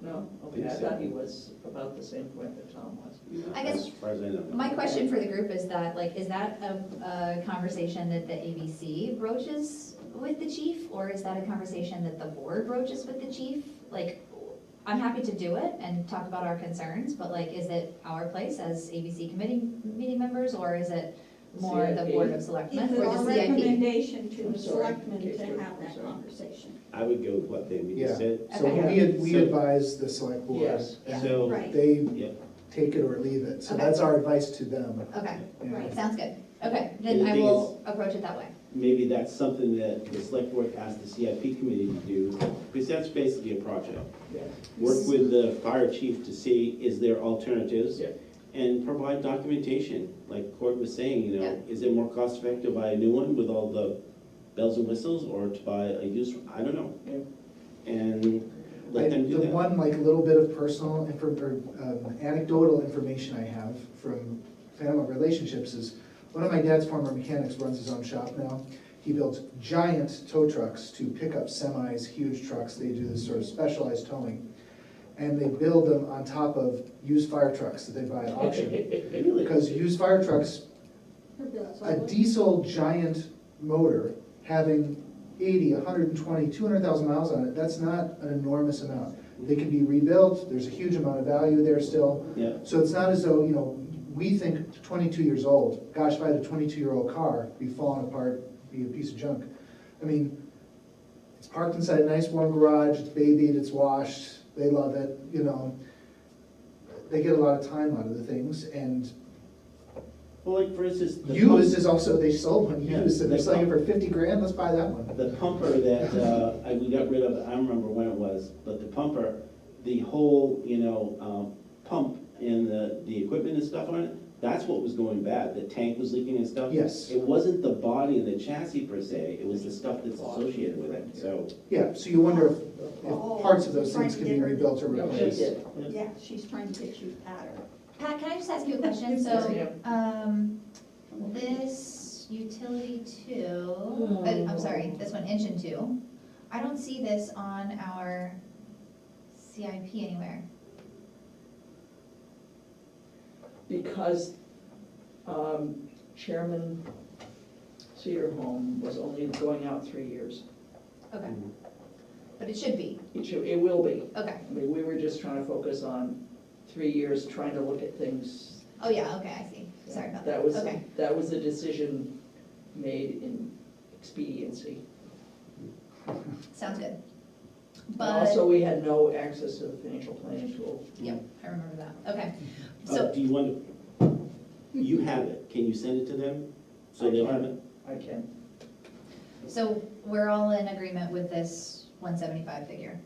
no? Okay, I Think so. thought he was about the same point that Tom was. I guess As far as I know. My question for the group is that, is that a conversation that the ABC broaches with the chief? Or is that a conversation that the board broaches with the chief? I'm happy to do it and talk about our concerns, but is it our place as ABC committee meeting members? Or is it more the CIP. board of selectmen It's or our the CIP? recommendation to I'm the sorry. selectmen Okay, to sorry, have I'm that sorry. conversation. I would go with what they Yeah. just said. so Okay. we So- advise the select board. Yes. And So, Right. they yeah, take it or leave it, so Okay. that's our advice to them. Okay, Yeah. Right. sounds good. Okay, And then the I thing will approach it that way. maybe that's something that the select board asked the CIP committee to do, because that's basically a project. Yes. Work with the fire chief to see, is there alternatives? Yeah. And provide documentation, like Cord was saying, Yeah. is it more cost effective to buy a new one with all the bells and whistles, or to buy a used, I don't know. Yeah. And let them do The that. one, little bit of personal, anecdotal information I have from family relationships is, one of my dad's former mechanics runs his own shop now. He builds giant tow trucks to pick up semis, huge trucks, they do this sort of specialized towing. And they build them on top of used fire trucks that they buy at auction. Really? Because used fire trucks, Her bill's a over. diesel giant motor having 80, 120, 200,000 miles on it, that's not an enormous amount. They can be rebuilt, there's a huge amount of value there still. Yeah, So it's not as though, we think 22 years old, gosh, if I had a 22-year-old car, be falling apart, be a piece of junk. I mean, it's parked inside a nice warm garage, it's babied, it's washed, they love it, They get a lot of time out of the things, and well, like for instance. the used is also, they sold one Yeah, used, and they're they selling it for pump. 50 grand, let's buy that one. The pumper that, we got rid of, I don't remember when it was, but the pumper, the whole, pump and the equipment and stuff on it, that's what was going bad, the tank was leaking and stuff. Yes. It wasn't the body and the chassis per se, it was the stuff that's associated with it, so. Yeah, so you wonder if Oh, parts of those trying things to can be get her- rebuilt or No, she replaced. did. Yeah, she's trying to get you at her. Pat, can I just ask you a question? Yes, So, ma'am. this utility two, I'm sorry, this one, engine two, I don't see this on our CIP anywhere. Because Chairman Cedarholm was only going out 3 years. Okay, but it should be, It will be. okay. I mean, we were just trying to focus on 3 years, trying to look at things. Oh, yeah, okay, I see, sorry about that, okay. That was a decision made in expediency. Sounds good. And But, also, we had no access to the financial planning tool. yep, I remember that, okay. Oh, So, do you want to, you have it, can you send it to them? So they'll have it? I can. so we're all in agreement with this 175 figure?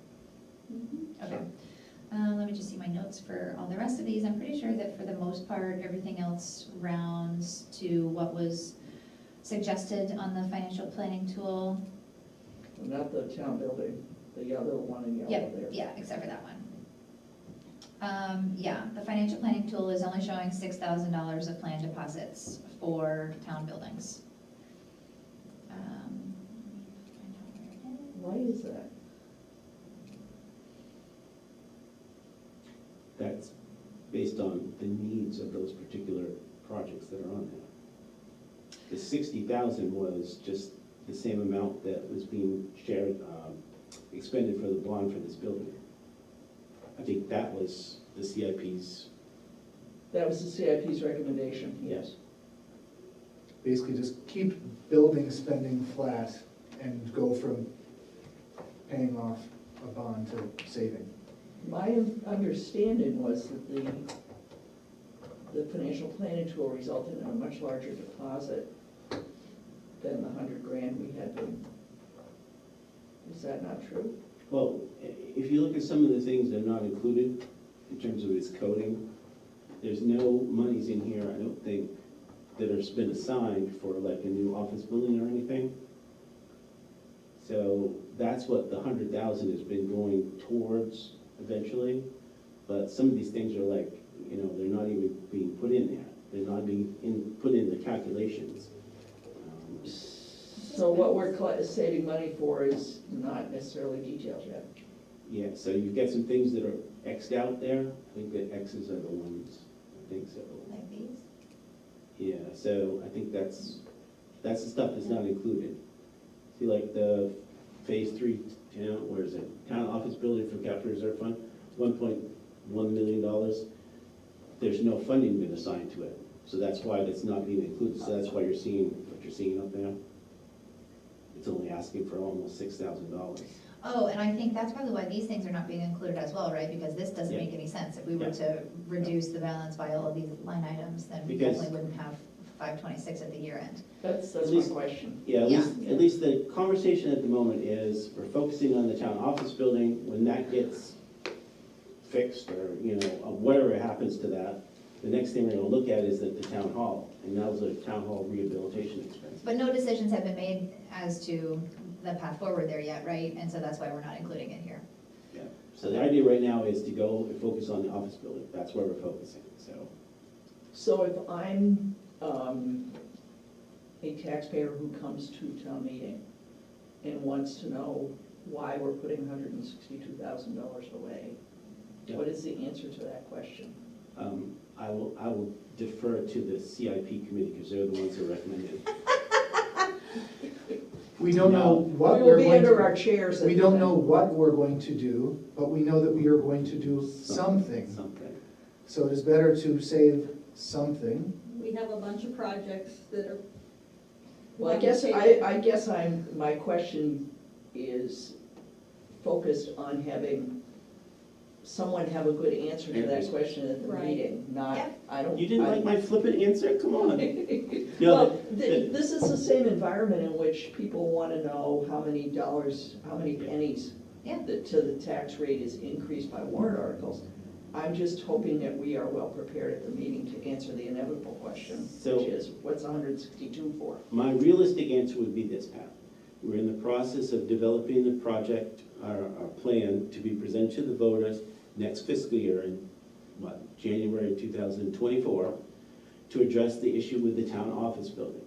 Okay. Let me just see my notes for all the rest of these. I'm pretty sure that for the most part, everything else rounds to what was suggested on the financial planning tool. Not the town building, the other one in yellow Yep, there. yeah, except for that one. Yeah, the financial planning tool is only showing $6,000 of planned deposits for town buildings. Why is that? That's based on the needs of those particular projects that are on there. The 60,000 was just the same amount that was being shared, expended for the bond for this building. I think that was the CIP's, That was the CIP's recommendation, yes. Basically, just keep building spending flat and go from paying off a bond to saving. My understanding was that the financial planning tool resulted in a much larger deposit than the 100 grand we had been. Is that not true? well, if you look at some of the things that are not included in terms of its coding, there's no monies in here, I don't think, that has been assigned for like a new office building or anything. So that's what the 100,000 has been going towards eventually. But some of these things are like, you know, they're not even being put in there. They're not being put in the calculations. So what we're saving money for is not necessarily detailed yet. Yeah, so you've got some things that are Xed out there. I think the X's are the ones, I think so. Like these? Yeah, so I think that's the stuff that's not included. See, like the phase 3, you know, where is it? Town office building for capital reserve fund, $1.1 million. There's no funding been assigned to it. So that's why that's not being included. So that's why you're seeing what you're seeing up there. It's only asking for almost $6,000. Oh, and I think that's probably why these things are not being included as well, right? Because this doesn't Yeah. make any sense. If we were Yeah. to reduce the balance by all of these line items, then we Because- definitely wouldn't have 526 at the year end. That's At my least- question. Yeah, Yeah. at least the conversation at the moment is, we're focusing on the town office building. When that gets fixed, or, you know, whatever happens to that, the next thing we're gonna look at is at the town hall, and that was a town hall rehabilitation expense. But no decisions have been made as to the path forward there yet, right? And so that's why we're not including it here. Yeah, so the idea right now is to go and focus on the office building. That's where we're focusing, so. So if I'm a taxpayer who comes to town meeting and wants to know why we're putting $162,000 away, Yeah. what is the answer to that question? I will defer to the CIP committee, because they're the ones who recommended it. We don't know what We we're will be going under our to, chairs. at we the don't time. know what we're going to do, but we know that we are going to do something. Something. So it is better to save something. We have a bunch of projects that are. Well, I guess my question is focused on having someone have a good answer to that question at the Right. meeting, not, Yep. I don't. You didn't like my flippant answer? Come on. Well, this is the same environment in which people want to know how many dollars, how many pennies Yeah. to the tax rate is increased by warrant articles. I'm just hoping that we are well prepared at the meeting to answer the inevitable question, So- which is, what's 162 for? My realistic answer would be this, Pat. We're in the process of developing the project, our plan to be presented to the voters next fiscal year, and January 2024, to address the issue with the town office building.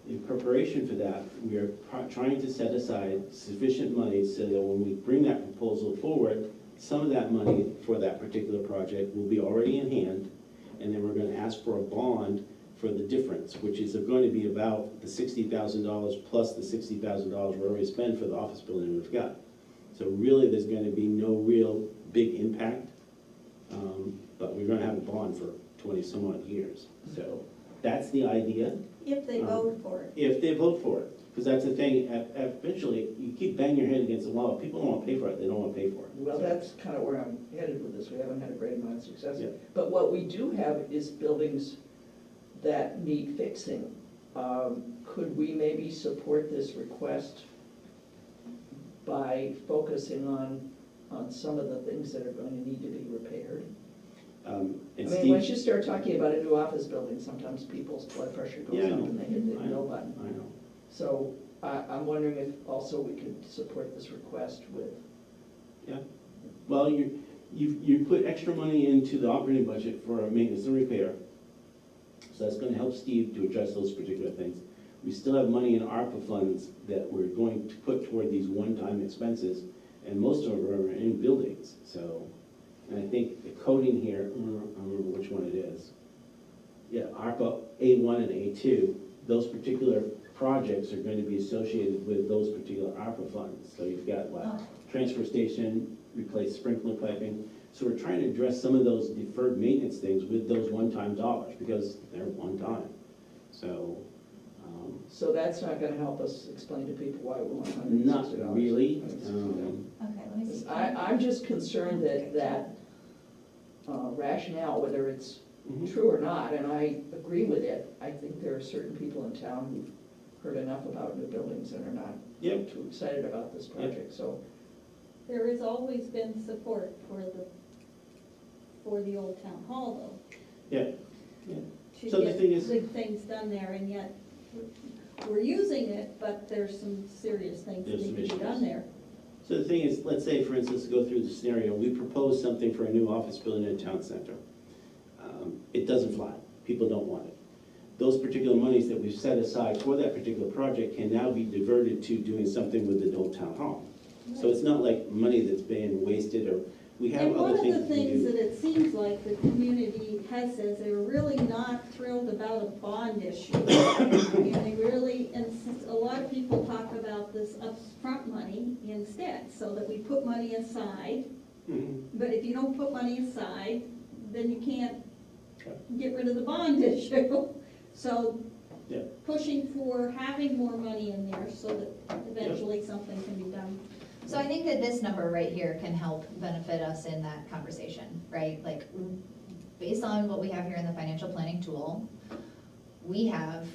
In preparation for that, we are trying to set aside sufficient money so that when we bring that proposal forward, some of that money for that particular project will be already in hand, and then we're gonna ask for a bond for the difference, which is going to be about the $60,000 plus the $60,000 we already spent for the office building we've got. So really, there's gonna be no real big impact, but we're gonna have a bond for 20-some odd years. So that's the idea, If they vote for it. if they vote for it. Because that's the thing, eventually, you keep banging your head against the wall, if people don't wanna pay for it, they don't wanna pay for it. Well, that's kind of where I'm headed with this. We haven't had a great amount of success. Yeah. But what we do have is buildings that need fixing. Could we maybe support this request by focusing on some of the things that are going to need to be repaired? I And mean, once Steve, you start talking about a new office building, sometimes people's blood pressure goes Yeah, I up know. and they hit the I know. no button. I know, So I'm wondering if also we could support this request with, well, you put extra money into the operating budget for maintenance and repair, so that's gonna help Steve to address those particular things. We still have money in ARPA funds that we're going to put toward these one-time expenses, and most of them are in buildings, so. And I think the coding here, I don't remember which one it is. Yeah, ARPA A1 and A2, those particular projects are going to be associated with those particular ARPA funds. So you've got transfer station, replace sprinkler piping. So we're trying to address some of those deferred maintenance things with those one-time dollars, because they're one time. So, so that's not gonna help us explain to people why we want $160. not really. Okay, let me see. I'm just concerned that rationale, whether it's Mhm. true or not, and I agree with it, I think there are certain people in town who've heard enough about new buildings and are not Yep. too excited about this project, so. There has always been support for the old town hall though. Yeah. Yeah. To So the get thing is- big things done there, and yet we're using it, but there's some serious things that There's some need to be issues. done there. So the thing is, let's say, for instance, to go through the scenario, we propose something for a new office building in a town center. It doesn't fly, people don't want it. Those particular monies that we've set aside for that particular project can now be diverted to doing something with the old town hall. So it's not like money that's being wasted, or we have And one other of things the that we things do. that it seems like the community has says they're really not thrilled about a bond issue. And they really, and a lot of people talk about this upfront money instead, so that we put money aside. Mhm. But if you don't put money aside, then you can't Okay. get rid of the bond issue. So Yeah. pushing for having more money in there so that eventually something can be done. So I think that this number right here can help benefit us in that conversation, right? Like, based on what we have here in the financial planning tool, we have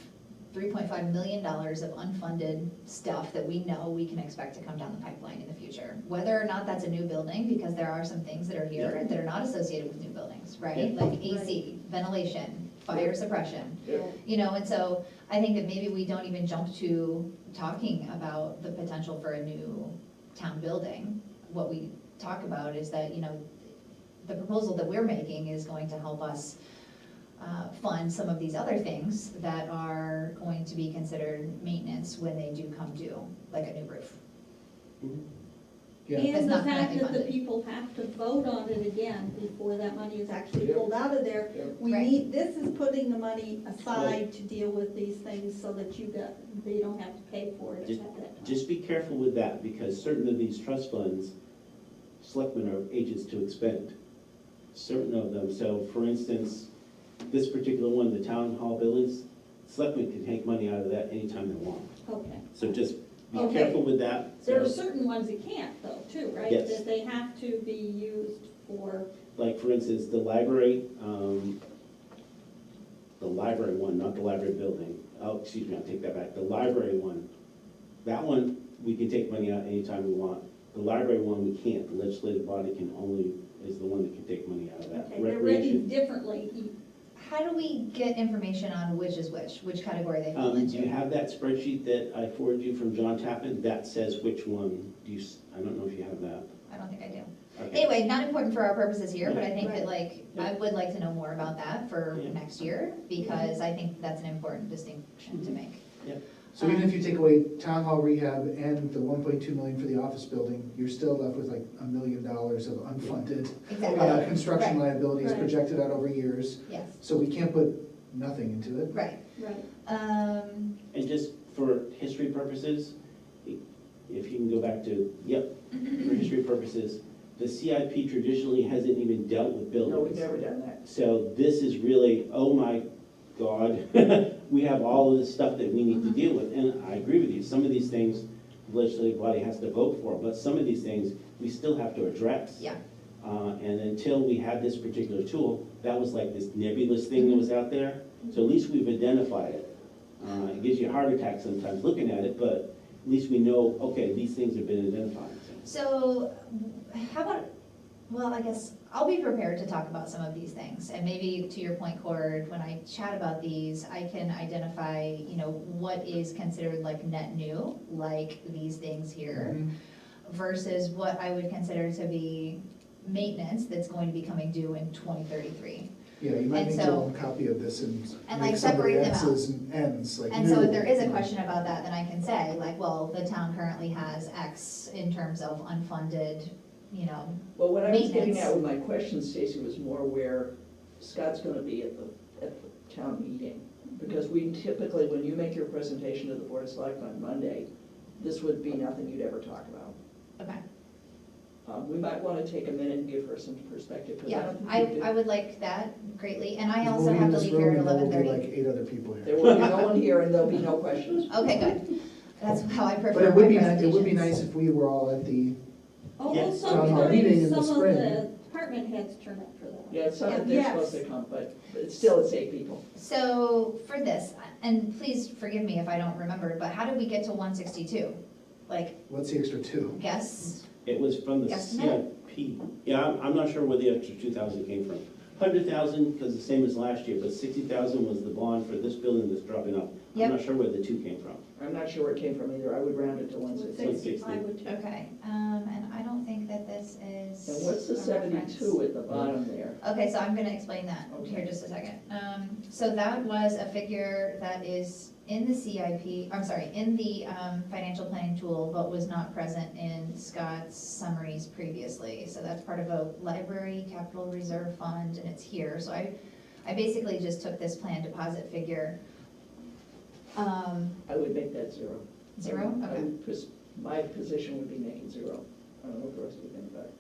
$3.5 million of unfunded stuff that we know we can expect to come down the pipeline in the future. Whether or not that's a new building, because there are some things that are here that are not associated with new buildings, right? Yeah. Like AC, ventilation, fire suppression. Yeah. You know, and so I think that maybe we don't even jump to talking about the potential for a new town building. What we talk about is that, you know, the proposal that we're making is going to help us fund some of these other things that are going to be considered maintenance when they do come due, like a new roof. Mhm. Yeah, That's And the not fact currently that the funded. people have to vote on it again before that money is actually Yep. pulled out of there. Yep. We Right. need, this is putting the money aside to deal with these things so that they don't have to pay for it Just- at that time. Just be careful with that, because certain of these trust funds, selectmen are agents to expend. Certain of them, so for instance, this particular one, the town hall buildings, selectmen can take money out of that anytime they want. Okay. So just be Okay. careful with that. There are So, certain ones you can't though, too, right? Yes. That they have to be used for, like, for instance, the library one, not the library building. Oh, excuse me, I'll take that back. The library one, that one, we can take money out anytime we want. The library one, we can't. The legislative body is the one that can take money out of that. okay, they're written Recreation. differently. How do we get information on which is which category they fall Do into? you have that spreadsheet that I forwarded you from John Tappan? That says which one. I don't know if you have that. I don't think I do. Okay. Anyway, not important for our purposes here, but I think that Right. like, I would like to know more about that for Yeah. next year, because I think that's an important distinction to make. So even if you take away town hall rehab and the 1.2 million for the office building, you're still left with like $1 million of unfunded Exactly, construction Right. liabilities Right. projected out over years. yes, So we can't put nothing into it. right. Right. And just for history purposes, if you can go back to, for history purposes, the CIP traditionally hasn't even dealt with buildings. No, we've never done that. So this is really, oh my God, we have all of this stuff that we need to deal with. And I agree with you, some of these things, the legislative body has to vote for, but some of these things, we still have to address. Yeah. And until we had this particular tool, that was like this nebulous thing that was out there. So at least we've identified it. It gives you a heart attack sometimes looking at it, but at least we know, okay, these things have been identified. So, how about, well, I guess I'll be prepared to talk about some of these things. And maybe to your point, Cord, when I chat about these, I can identify, what is considered like net new, like these things here, Mhm. versus what I would consider to be maintenance that's going to be coming due in 2033. Yeah, you might And make so- your own copy of this and And, make like, some of the separate them out. X's and N's, like And so if new. there is a question about that, then I can say, like, well, the town currently has X in terms of unfunded, Well, what I was getting Maintenance. at with my question, Stacy, was more where Scott's gonna be at the town meeting. Because we typically, when you make your presentation to the Board of Selectmen on Monday, this would be nothing you'd ever talk about. okay. We might wanna take a minute and give her some perspective, because I Yeah, don't think I, we did. I would like that greatly, and I We'll also be in have to this leave room here at and there will be 11:30. like 8 other people There here. will be no one here and there'll be no questions. Okay, good. That's how I prefer But it my would be, presentations. it would be nice if we were all at the, Although Yes. Town hall meeting in sometimes the some of spring. the department heads turn up for that. Yeah, it's not that they're Yes. supposed to come, but it's still, it's 8 people. So for this, and please forgive me if I don't remember, but how did we get to 162? Like, what's the extra 2? guess? It was from the Estimate? CIP. Yeah, I'm not sure where the extra 2,000 came from. 100,000, because the same as last year, but 60,000 was the bond for this building that's dropping off. Yep. I'm not sure where the 2 came from. I'm not sure where it came from either. I would round it to Would 160. say I would too. Okay, and I don't think that this is. And what's the a reference. 72 at the bottom there? Okay, so I'm gonna explain that Okay. here just a second. So that was a figure that is in the CIP, I'm sorry, in the financial planning tool, but was not present in Scott's summaries previously. So that's part of a library capital reserve fund, and it's here. So I basically just took this plan deposit figure. I would make that 0. Zero? I Okay. would my position would be making 0. I don't know if the rest of you think about it.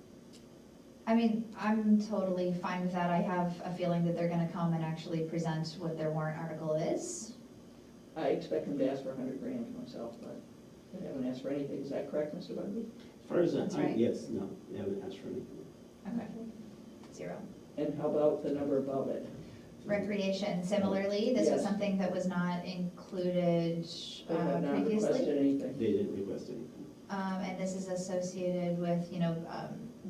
I mean, I'm totally fine with that. I have a feeling that they're gonna come and actually present what their warrant article is. I expect them to ask for 100 grand myself, but they haven't asked for anything. Is that correct, Mr. Bugby? As far as, That's right. yes, no, they haven't asked for anything. Okay. 0. And how about the number above it? Recreation, similarly, this was Yes. something that was not included They have not requested previously. anything. They didn't request anything. And this is associated with,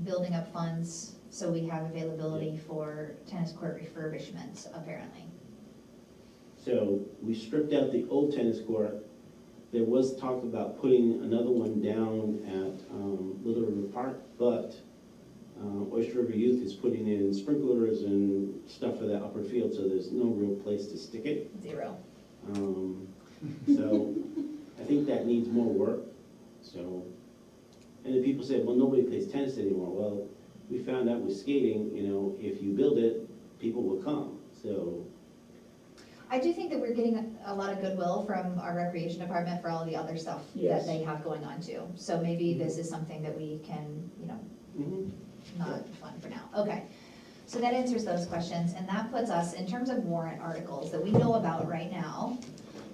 building up funds, so we have availability for tennis court refurbishment, apparently. So we stripped out the old tennis court. There was talk about putting another one down at Little River Park, but Oyster River Youth is putting in sprinklers and stuff for that upper field, so there's no real place to stick it. 0. So I think that needs more work, so. And then people say, well, nobody plays tennis anymore. Well, we found out with skating, if you build it, people will come, so. I do think that we're getting a lot of goodwill from our recreation department for all the other stuff that Yes. they have going on too. So maybe this is something that we can, Mhm. not fund for now. Okay, so that answers those questions, and that puts us, in terms of warrant articles that we know about right now,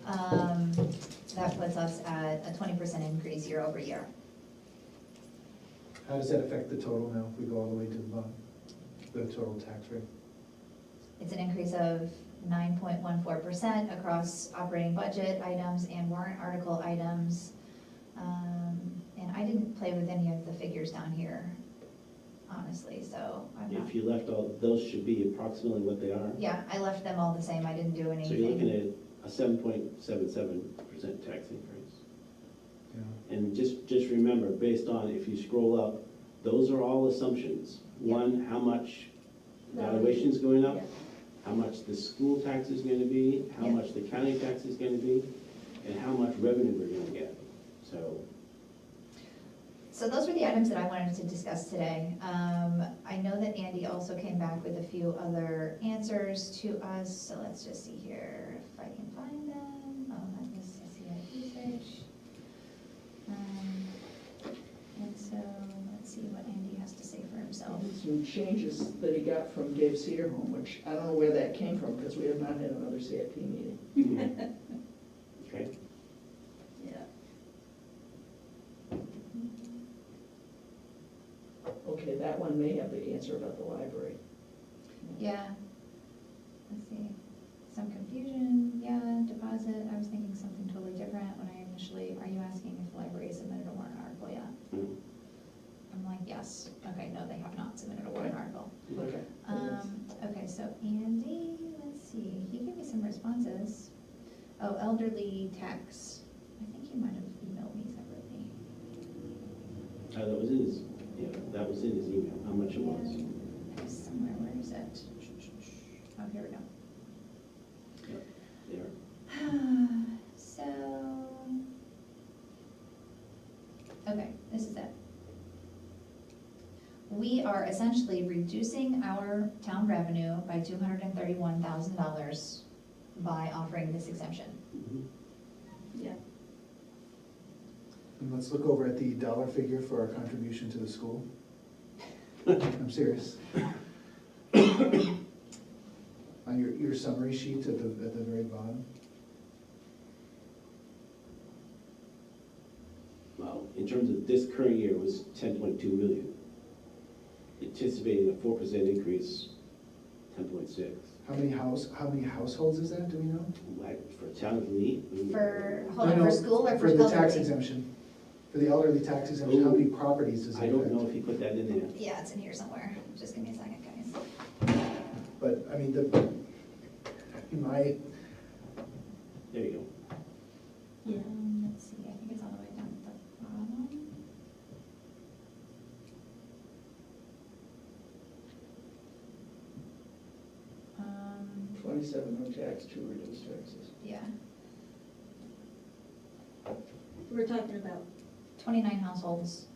that puts us at a 20% increase year over year. How does that affect the total now, if we go all the way to the bottom, the total tax rate? It's an increase of 9.14% across operating budget items and warrant article items. And I didn't play with any of the figures down here, honestly, so I'm not. If you left those should be approximately what they are. Yeah, I left them all the same, I didn't do anything. So you're looking at a 7.77% tax increase. Yeah. And just remember, based on, if you scroll up, those are all assumptions. Yeah. One, how much valuation's going up, Yeah. how much the school tax is gonna be, how Yeah. much the county tax is gonna be, and how much revenue we're gonna get. So those were the items that I wanted to discuss today. I know that Andy also came back with a few other answers to us, so let's just see here if I can find them. Oh, that was CIP search. And so, let's see what Andy has to say for himself. Some changes that he got from Dave Cedarholm, which I don't know where that came from, because we have not had another CIP meeting. Okay, Yeah. Okay, that one may have the answer about the library. Yeah. Let's see. Some confusion, yeah, deposit, I was thinking something totally different when I initially, are you asking if the library submitted a warrant article yet? Mhm. I'm like, yes. Okay, no, they have not submitted a warrant article. Okay. Okay, so Andy, let's see, he gave me some responses. Oh, elderly tax. I think he might have emailed me separately. that was in his, yeah, that was in his email, how much it was. Yeah, it was somewhere, where is it? Oh, here we go. There. So, okay, this is it. We are essentially reducing our town revenue by $231,000 by offering this exemption. Mhm. Yeah. And let's look over at the dollar figure for our contribution to the school. I'm serious. On your summary sheet at the very bottom. Well, in terms of this current year, it was 10.2 million. Anticipating a 4% increase, 10.6. How many households is that, do we know? Like, for town of Lee? For, hold on, No, for no, school or for the tax elderly? exemption. For the elderly tax exemption, how many properties does it I affect? don't know if he put that in there. Yeah, it's in here somewhere. Just give me a second, guys. But, I mean, my, There you go. Yeah. Let's see, I think it's all the way down at the bottom. Um, 27 no tax, 2 reduced taxes. yeah, We're talking about 29 households.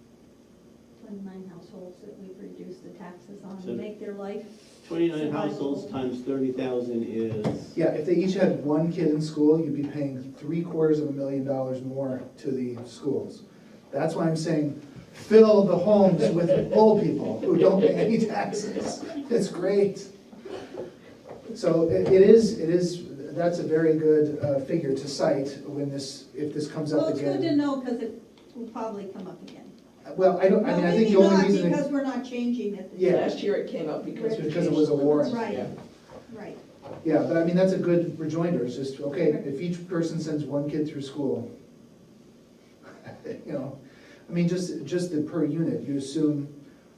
29 households that we've reduced the taxes on So- to make their life. 29 survivable. households times 30,000 is, yeah, if they each had one kid in school, you'd be paying $750,000 more to the schools. That's why I'm saying, fill the homes with old people who don't pay any taxes. It's great. So it is, that's a very good figure to cite when if this comes Well, up it's good to again. know because it will probably come up again. Well, I think the only reason. Maybe not because we're not changing it. Yeah. Last year it came up because we Because it changed was a the limits. warrant. Right. Yeah. Right. Yeah, but I mean, that's a good rejoinder, it's just, okay, if each person sends one kid through school, you know, I mean, just the per unit, you assume,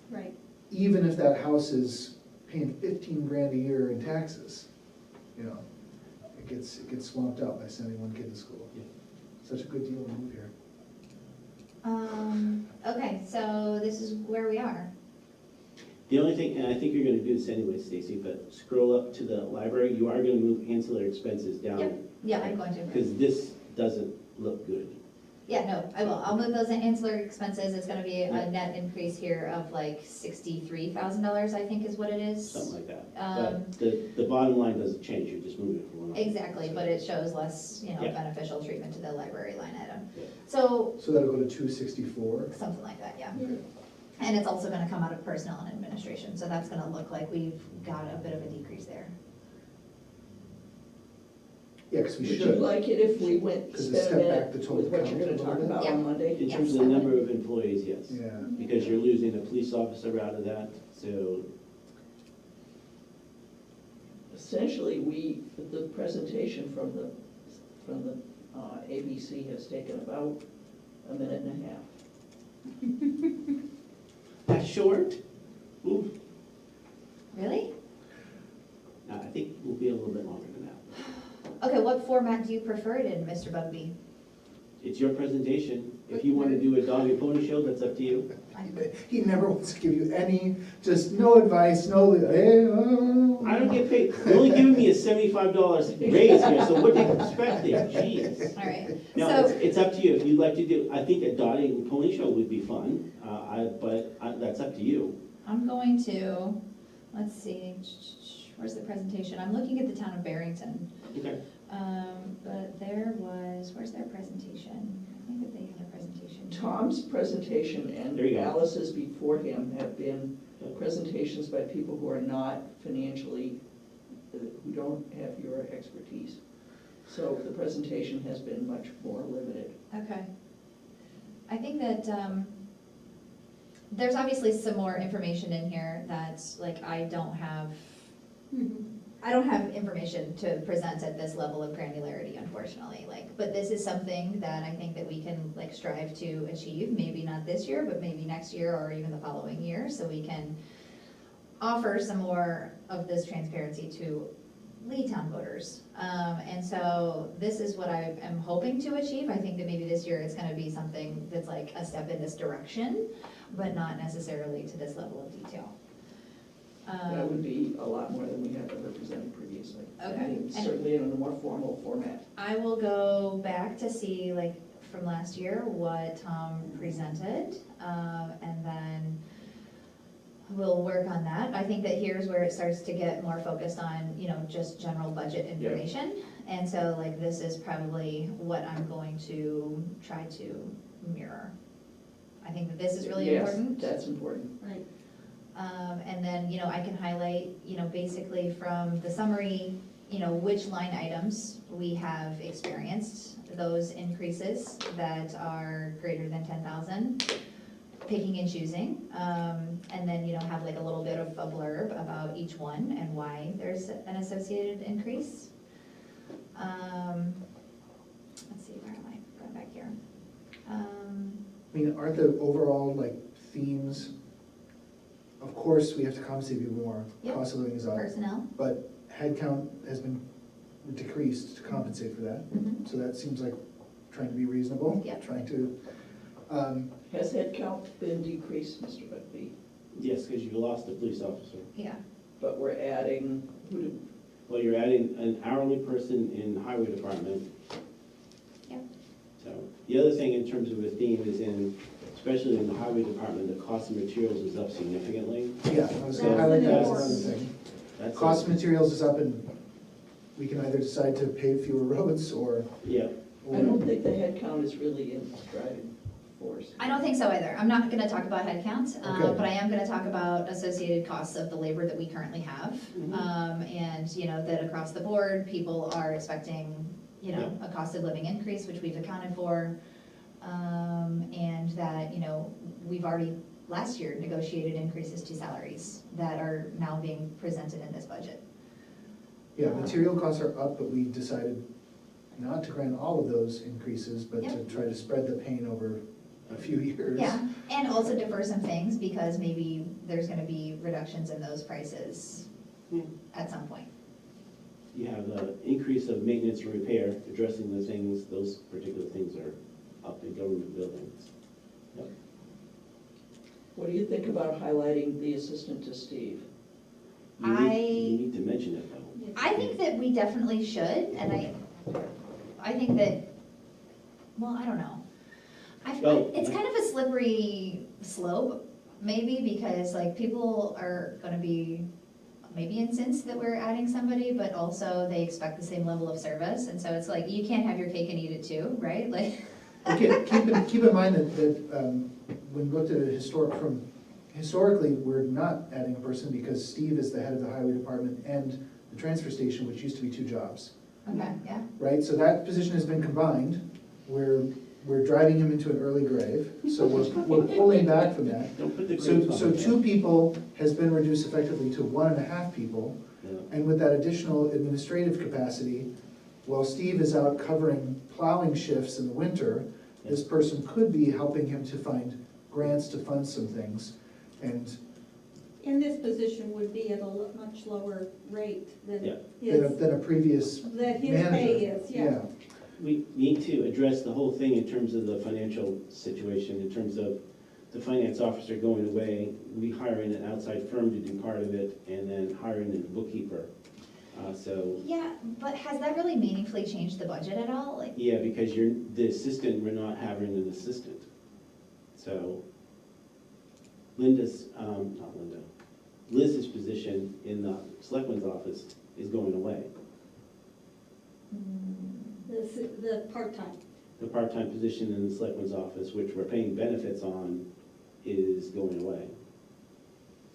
Right. even if that house is paying 15 grand a year in taxes, you know, it gets swamped out by sending one kid to school. Yeah. Such a good deal to move here. Okay, so this is where we are. the only thing, and I think you're gonna do this anyway, Stacy, but scroll up to the library, you are gonna move ancillary expenses down. Yep. Yeah, I'm going to. Because this doesn't look good. Yeah, no, I will. I'll move those ancillary expenses. It's gonna be Yeah. a net increase here of like $63,000, I think is what it is. Something like that. Um, But the bottom line doesn't change, you're just moving it from one. item. Exactly, but it shows less, Yeah. beneficial treatment to the library line item. Yeah. So, So that'll go to 264. something like that, yeah. Yeah. And it's also gonna come out of personnel and administration, so that's gonna look like we've got a bit of a decrease there. Yeah, because we Would you should. like it if we went Because spend it a stepped back minute the total with what you're count a gonna talk little bit. about Yeah. on Monday? In Yes, terms of I the would. number of employees, yes. Yeah. Because you're losing a police officer out of that, so, Essentially, the presentation from the ABC has taken about a minute and a half. that's short? Ooh, Really? no, I think we'll be a little bit longer than that. Okay, what format do you prefer it in, Mr. Bugby? It's your presentation, If you wanna do a dog and pony show, that's up to you. He never wants to give you any, just no advice, no, hey, oh. I don't get paid, you're only giving me a $75 raise here, so what do you expect there, jeez. All right, No, so, it's up to you, if you'd like to do, I think a dog and pony show would be fun, that's up to you. I'm going to, let's see, where's the presentation? I'm looking at the town of Barrington. Okay. But there was, where's their presentation? I think that they had a presentation. Tom's presentation and There you go. Alice's before him have been presentations by people who are not financially, who don't have your expertise. So the presentation has been much more limited. Okay. I think that, there's obviously some more information in here that's, like, I don't have information to present at this level of granularity, unfortunately, like, but this is something that I think that we can, like, strive to achieve, maybe not this year, but maybe next year or even the following year, so we can offer some more of this transparency to lead town voters. And so this is what I am hoping to achieve. I think that maybe this year it's gonna be something that's like a step in this direction, but not necessarily to this level of detail. That would be a lot more than we have ever presented previously. Okay. And certainly in a more formal format. I will go back to see, like, from last year, what Tom presented, and then we'll work on that. I think that here's where it starts to get more focused on, you know, just general budget information. And so, like, this is probably what I'm going to try to mirror. I think that this is really important. Yes, that's important. Right. And then, you know, I can highlight, you know, basically from the summary, you know, which line items we have experienced those increases that are greater than 10,000, picking and choosing. And then, you know, have like a little bit of a blurb about each one and why there's an associated increase. Let's see, where am I? Going back here. I mean, aren't the overall, like, themes, of course, we have to compensate people more, Yep. cost of living is up, Personnel. but headcount has been decreased to compensate for that. Mhm. So that seems like trying to be reasonable. Yep. Trying to, Has headcount been decreased, Mr. Buckby? Yes, because you lost a police officer. Yeah. But we're adding, who do, Well, you're adding an hourly person in the highway department. Yep. So, the other thing in terms of a theme is especially in the highway department, the cost of materials is up significantly. yeah, I was gonna That's highlight that as important. another thing. That's Cost of materials is up and we can either decide to pave fewer roads or. Yeah, I don't think the headcount is really in driving force. I don't think so either. I'm not gonna talk about headcount, Okay. but I am gonna talk about associated costs of the labor that we currently have. Mhm. And, you know, that across the board, people are expecting, you know, a cost of living increase, which we've accounted for. And that, you know, we've already, last year, negotiated increases to salaries that are now being presented in this budget. Yeah, material costs are up, but we decided not to grant all of those increases, but to Yep. try to spread the pain over a few years. Yeah, and also defer some things because maybe there's gonna be reductions in those prices Yeah. at some point. you have the increase of maintenance and repair, addressing the things, those particular things are up in government buildings. Yep. What do you think about highlighting the assistant to Steve? You need to mention it though. I think that we definitely should, and I think that, well, I don't know. Well- It's kind of a slippery slope, maybe, because like people are gonna be maybe incensed that we're adding somebody, but also they expect the same level of service, and so it's like, you can't have your cake and eat it too, right? Like. Okay, keep in mind that when we looked at it historically, we're not adding a person because Steve is the head of the highway department and the transfer station, which used to be 2 jobs, Okay, yeah, right? So that position has been combined. We're driving him into an early grave, so we're pulling back from that. Don't put the So, grapes on so the 2 people has been reduced effectively to 1.5 people. Yeah. And with that additional administrative capacity, while Steve is out covering plowing shifts in the winter, this person could be helping him to find grants to fund some things. And And this position would be at a much lower rate than Yeah. his, than a previous that his manager. pay is, yeah. We need to address the whole thing in terms of the financial situation, in terms of the finance officer going away, we hiring an outside firm to do part of it, and then hiring a bookkeeper. So, Yeah, but has that really meaningfully changed the budget at all? Like, yeah, because you're, the assistant, we're not having an assistant. So Liz's position in the selectman's office is going away. The part-time. The part-time position in the selectman's office, which we're paying benefits on, is going away.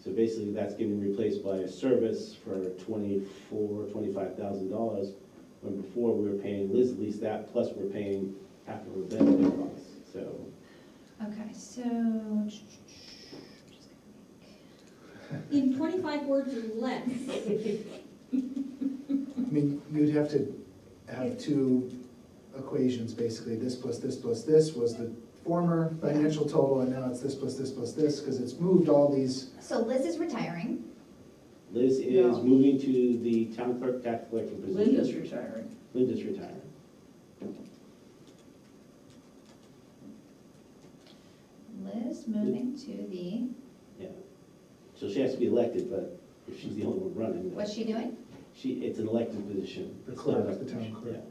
So basically, that's getting replaced by a service for $25,000, when before we were paying Liz at least that, plus we're paying half of her benefit costs, so. okay, so. In 25 words or less. I mean, you'd have to have two equations, basically, this plus this plus this was the former financial total, and now it's this plus this plus this, because it's moved all these. So Liz is retiring. Liz is No. moving to the town clerk tax collector position. Linda's retiring. Linda's retiring. Liz moving to the, Yeah. So she has to be elected, but if she's the only one running, what's she doing? it's an elected position. The It's clerk, not a- the town clerk. Yeah.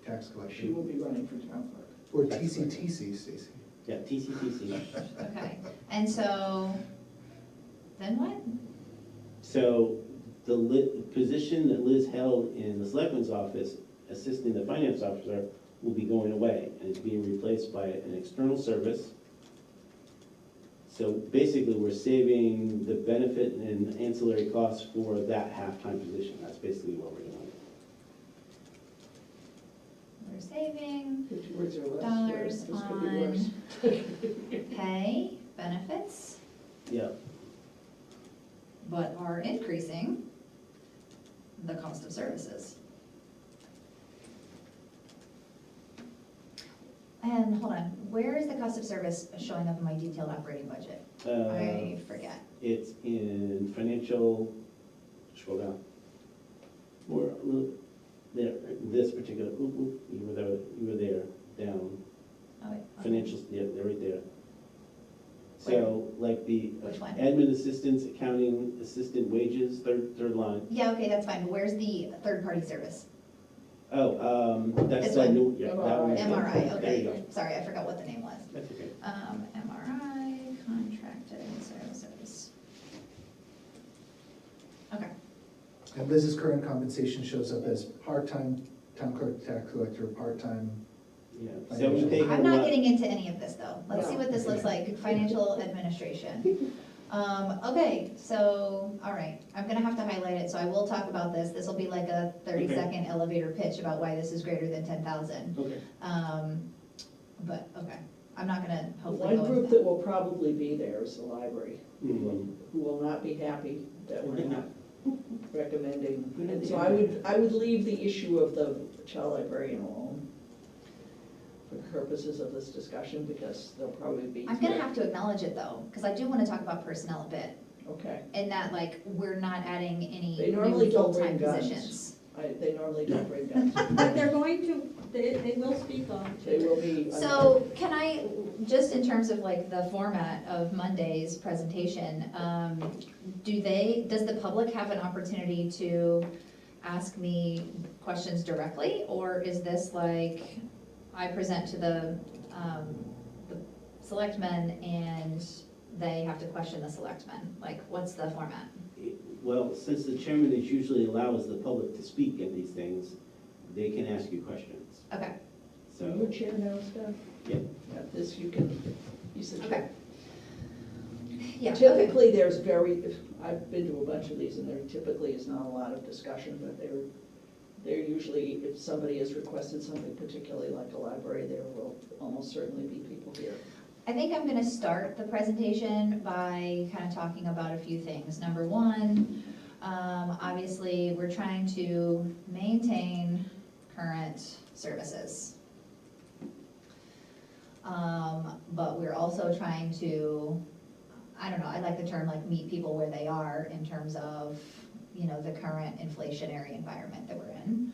Tax She collection, will be running for town clerk. or Tax collector. TCTC, Stacy. Yeah, TCTC. Okay, and so, then what? So the position that Liz held in the selectman's office, assisting the finance officer, will be going away, and it's being replaced by an external service. So basically, we're saving the benefit and ancillary costs for that half-time position. That's basically what we're doing. We're saving 50 words or less. dollars This could be on worse. pay, benefits, Yeah, but are increasing the cost of services. And hold on, where is the cost of service showing up in my detailed operating budget? I forget. it's in financial, scroll down. More, there, this particular, you were there, down. Oh, wait. Financials, yeah, they're right there. So, like the Which one? admin assistants, accounting assistant wages, third line. Yeah, okay, that's fine, but where's the third-party service? Oh, that's This that one? new, yeah, that one. MRI, There you okay, go. sorry, I forgot what the name was. That's okay. MRI, contracted services. Okay, And Liz's current compensation shows up as part-time town clerk, tax collector, part-time. Yeah, so we pay her I'm not what- getting into any of this though, let's see what this looks like, financial administration. Okay, so, all right, I'm gonna have to highlight it, so I will talk about this, this will be like a 30-second elevator pitch about why this is greater than 10,000. Okay. But, okay, I'm not gonna The hopefully go one into group that. that will probably be there is the library, Mhm. who will not be happy that we're not recommending. And so I would leave the issue of the child librarian alone for purposes of this discussion, because they'll probably be. I'm gonna have to acknowledge it though, because I do wanna talk about personnel a bit, Okay, in that like, we're not adding any They normally new don't full-time bring guns. positions. they normally don't bring guns. But they're going to, they will speak on it. They will be. So can I, just in terms of like the format of Monday's presentation, does the public have an opportunity to ask me questions directly? Or is this like, I present to the selectmen and they have to question the selectmen? Like, what's the format? Well, since the chairman is usually allows the public to speak in these things, they can ask you questions. Okay, So So, your chair now, Steph? yeah, Yeah, this you can, he's the okay. chair. Yeah, okay. Typically, I've been to a bunch of these, and there typically is not a lot of discussion, but they're usually, if somebody has requested something particularly like a library, there will almost certainly be people here. I think I'm gonna start the presentation by kind of talking about a few things. Number one, obviously, we're trying to maintain current services. But we're also trying to, I don't know, I like the term like meet people where they are in terms of, you know, the current inflationary environment that we're in.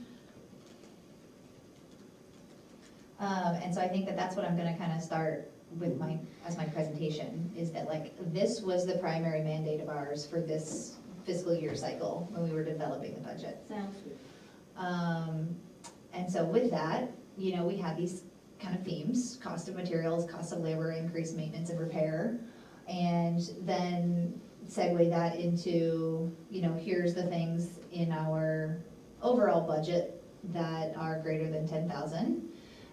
And so I think that that's what I'm gonna kind of start with as my presentation, is that like, this was the primary mandate of ours for this fiscal year cycle when we were developing the budget. Sounds good. And so with that, you know, we had these kind of themes: cost of materials, cost of labor, increased maintenance and repair. And then segue that into, you know, here's the things in our overall budget that are greater than 10,000.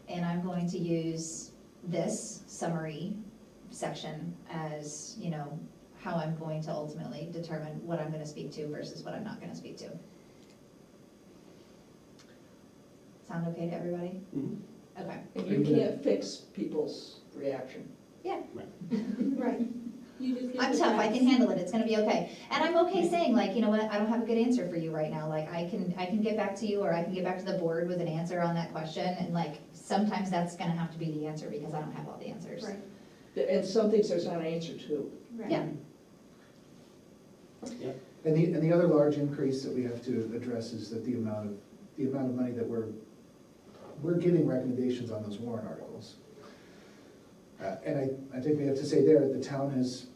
And I'm going to use this summary section as, you know, how I'm going to ultimately determine what I'm gonna speak to versus what I'm not gonna speak to. Sound okay to everybody? Mhm. Okay. And you can't fix people's reaction. Right. You just get I'm the tough, I facts. can handle it, it's gonna be okay. And I'm okay saying like, you know what, I don't have a good answer for you right now, like, I can get back to you, or I can get back to the board with an answer on that question, and like, sometimes that's gonna have to be the answer, because I don't have all the answers. Right, And some things there's not an answer to. right. Yeah. And the other large increase that we have to address is that the amount of money that we're giving recommendations on those warrant articles. And I think we have to say there, the town has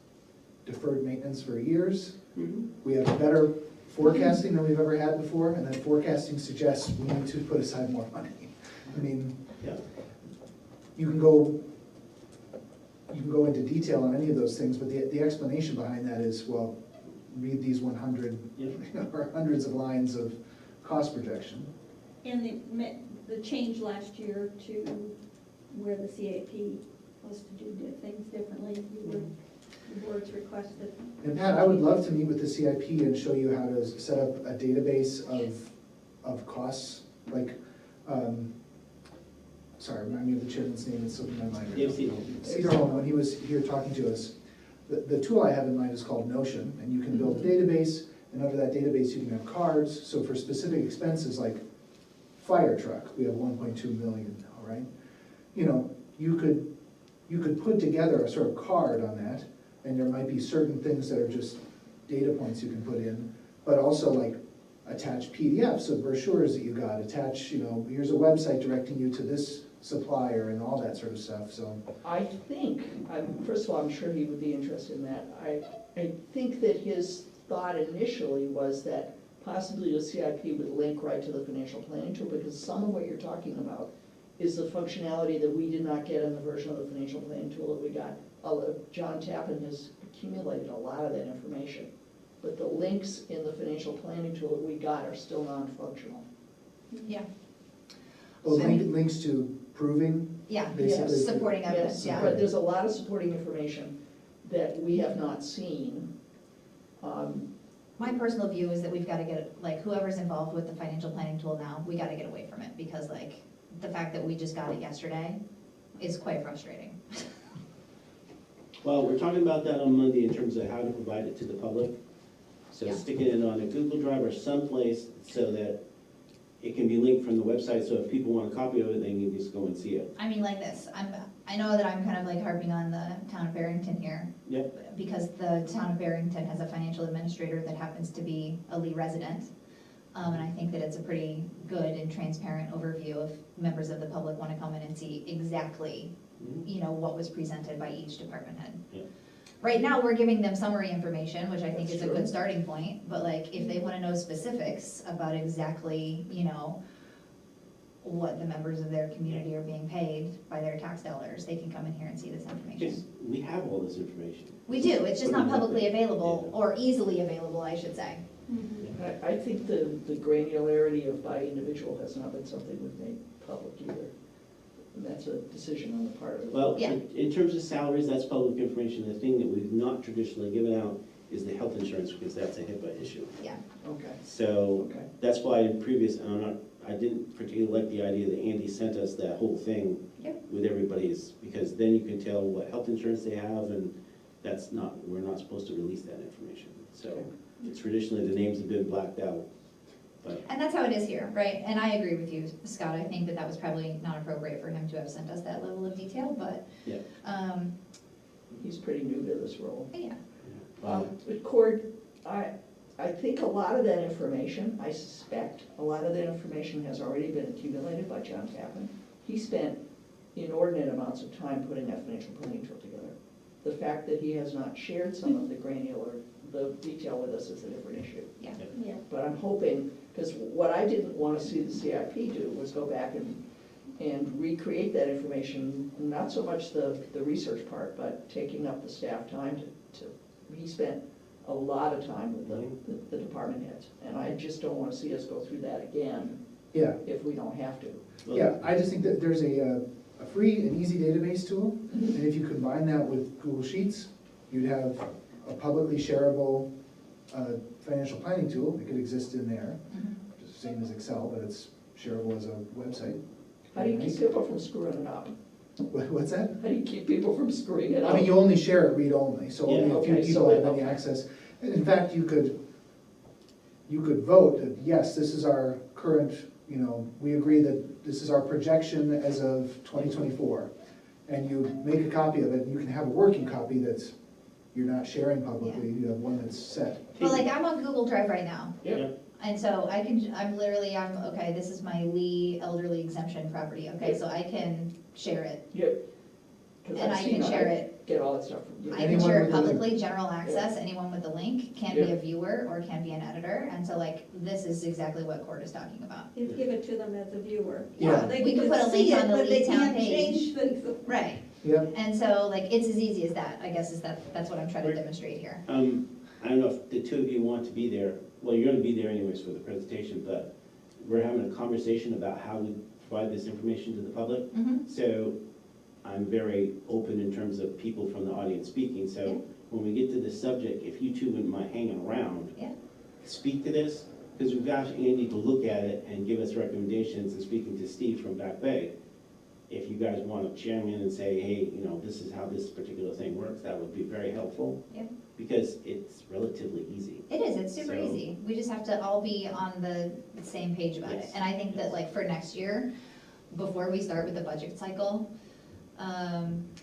deferred maintenance for years. Mhm. We have better forecasting than we've ever had before, and that forecasting suggests we need to put aside more money. I mean, Yeah. you can go into detail on any of those things, but the explanation behind that is, well, read these 100 Yeah. or hundreds of lines of cost projection. And the change last year to where the CAP was to do things differently, the boards requested. And Pat, I would love to meet with the CIP and show you how to set up a database of costs, like, sorry, remind me of the chairman's name, it's slipping my mind. right now. Dave Seaton. Cedar Home, when he was here talking to us, the tool I have in mind is called Notion, and you can build a database, and under that database, you can have cards. So for specific expenses like fire truck, we have 1.2 million now, right? You know, you could put together a sort of card on that, and there might be certain things that are just data points you can put in, but also like attach PDFs of brochures that you got, attach, you know, here's a website directing you to this supplier and all that sort of stuff, so. I think, first of all, I'm sure he would be interested in that. I think that his thought initially was that possibly the CIP would link right to the financial planning tool, because some of what you're talking about is the functionality that we did not get in the version of the financial planning tool that we got. John Tappan has accumulated a lot of that information, but the links in the financial planning tool that we got are still non-functional. Yeah. Well, So- links to proving, Yeah, Basically, supporting evidence, Yes, yeah. but there's a lot of supporting information that we have not seen. My personal view is that we've gotta get, like, whoever's involved with the financial planning tool now, we gotta get away from it, because like, the fact that we just got it yesterday is quite frustrating. Well, we're talking about that on Monday in terms of how to provide it to the public. So Yeah. sticking it on a Google Drive or someplace so that it can be linked from the website, so if people want a copy of it, they can just go and see it. I mean, like this, I know that I'm kind of like harping on the town of Barrington here. Yep. Because the town of Barrington has a financial administrator that happens to be a Lee resident. And I think that it's a pretty good and transparent overview if members of the public want to come in and see exactly, Mhm. you know, what was presented by each department head. Yeah. Right now, we're giving them summary information, which I think That's is a true. good starting point, but like, if they want to know specifics about exactly, you know, what the members of their community are being paid by their tax dollars, they can come in here and see this information. Yes, we have all this information. We do, it's just not publicly available, Yeah. or easily available, I should say. I think the granularity of by individual has not been something we've made public either. And that's a decision on the part of. Well, Yeah. in terms of salaries, that's public information. The thing that we've not traditionally given out is the health insurance, because that's a HIPAA issue. Yeah, Okay, So okay. that's why in previous, I didn't particularly like the idea that Andy sent us that whole thing Yep. with everybody's, because then you can tell what health insurance they have, and we're not supposed to release that information. So traditionally, the names have been blacked out, but and that's how it is here, right? And I agree with you, Scott, I think that that was probably not appropriate for him to have sent us that level of detail, but, Yeah. He's pretty new to this role. yeah. But Cord, I think a lot of that information, I suspect, a lot of that information has already been accumulated by John Tappan. He spent inordinate amounts of time putting that financial planning tool together. The fact that he has not shared some of the the detail with us is a different issue. Yeah. Yeah. But I'm hoping, because what I didn't want to see the CIP do was go back and recreate that information, not so much the research part, but taking up the staff time he spent a lot of time with the department heads. And I just don't want to see us go through that again Yeah, if we don't have to. yeah, I just think that there's a free and easy database tool, and if you combine that with Google Sheets, you'd have a publicly shareable financial planning tool. It could exist in there, just the same as Excel, but it's shareable as a website. How do you keep people from screwing it up? What's that? How do you keep people from screwing it I up? mean, you only share it read-only, so only a few Yeah, okay, people so have any okay. access. And in fact, you could vote that, yes, this is our current, we agree that this is our projection as of 2024. And you make a copy of it, and you can have a working copy that's, you're not sharing publicly, you have one that's set. Well, like, I'm on Google Drive right now, Yeah, and so okay, this is my Lee elderly exemption property, okay, so I can share it. yeah. 'Cause And I've I seen can share it, Get all that stuff from you. I can Anyone share it with a link. publicly, general access, anyone with a link can be Yeah. a viewer or can be an editor, and so like, this is exactly what Court is talking about. You give it to them as a viewer. Yeah. They We can could put just a link see on it, the but they Lee Town can't page. change things. Right, Yep. and so like, it's as easy as that, I guess, that's what I'm trying to demonstrate here. I don't know if the two of you want to be there. Well, you're gonna be there anyways for the presentation, but we're having a conversation about how we provide this information to the public. Mhm. So I'm very open in terms of people from the audience speaking, Yeah. so when we get to this subject, if you two wouldn't mind hanging around, Yeah. speak to this, because we've asked Andy to look at it and give us recommendations, and speaking to Steve from Back Bay, if you guys want to chime in and say, hey, this is how this particular thing works, that would be very helpful. Yeah. Because it's relatively easy. It is, it's super So- easy, we just have to all be on the same page about it. Yes. And I think that like for next year, before we start with the budget cycle,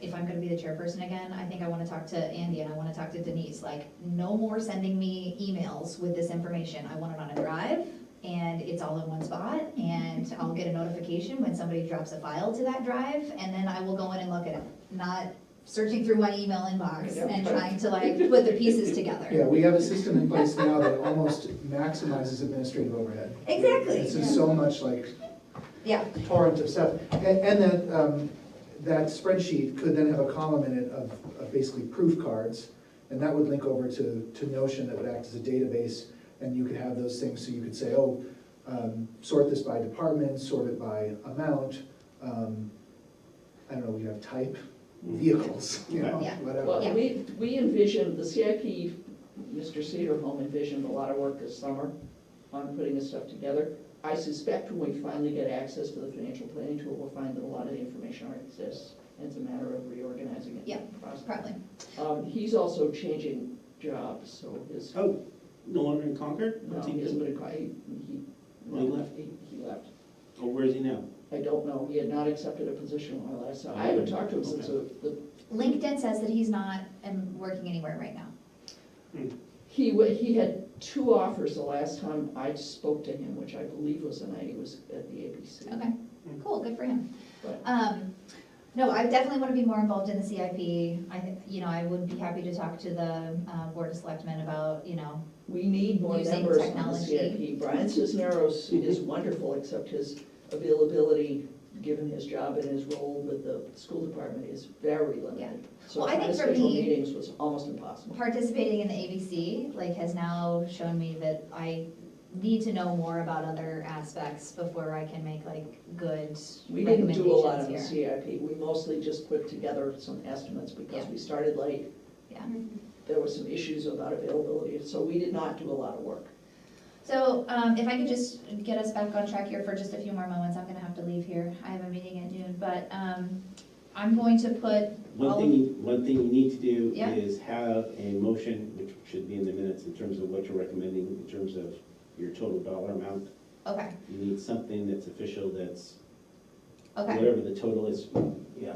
if I'm gonna be the chairperson again, I think I wanna talk to Andy and I wanna talk to Denise, like, no more sending me emails with this information. I want it on a drive, and it's all in one spot, and I'll get a notification when somebody drops a file to that drive, and then I will go in and look at it, not searching through my email inbox and trying to like put the pieces together. Yeah, we have a system in place now that almost maximizes administrative overhead. Exactly. It's just so much like Yeah, torrent of stuff. And that spreadsheet could then have a column in it of basically proof cards, and that would link over to Notion that would act as a database, and you could have those things, so you could say, sort this by department, sort it by amount, I don't know, we have type, vehicles, Yeah. whatever. Well, we envisioned, the CIP, Mr. Cedarholm envisioned a lot of work this summer on putting this stuff together. I suspect when we finally get access to the financial planning tool, we'll find that a lot of the information already exists. It's a matter of reorganizing it. Yeah, Process. probably. He's also changing jobs, so his, Oh, no longer in Concord? no, What's he he hasn't doing? been, Oh, he left? He left. Oh, where is he now? I don't know, he had not accepted a position when I last saw, I haven't talked to him since the LinkedIn says that he's not working anywhere right now. He had 2 offers the last time I spoke to him, which I believe was the night he was at the ABC. Okay, cool, good for him. But- No, I definitely want to be more involved in the CIP. I would be happy to talk to the Board of Selectmen about, We need more Using members on the technology. CIP. Brian Cisneros is wonderful, except his availability, given his job and his role with the school department, is very Yeah. limited. So Well, I trying to think for schedule me- meetings was almost impossible. participating in the ABC, has now shown me that I need to know more about other aspects before I can make good We didn't do a lot recommendations on the here. CIP. We mostly just put together some estimates because Yeah. we started late. Yeah. There were some issues about availability, so we did not do a lot of work. So, if I could just get us back on track here for just a few more moments, I'm gonna have to leave here. I have a meeting at noon, but, I'm going to put One thing you need to do Yeah. is have a motion, which should be in the minutes, in terms of what you're recommending, in terms of your total dollar amount. okay, You need something that's official, that's okay. whatever the total is, yeah.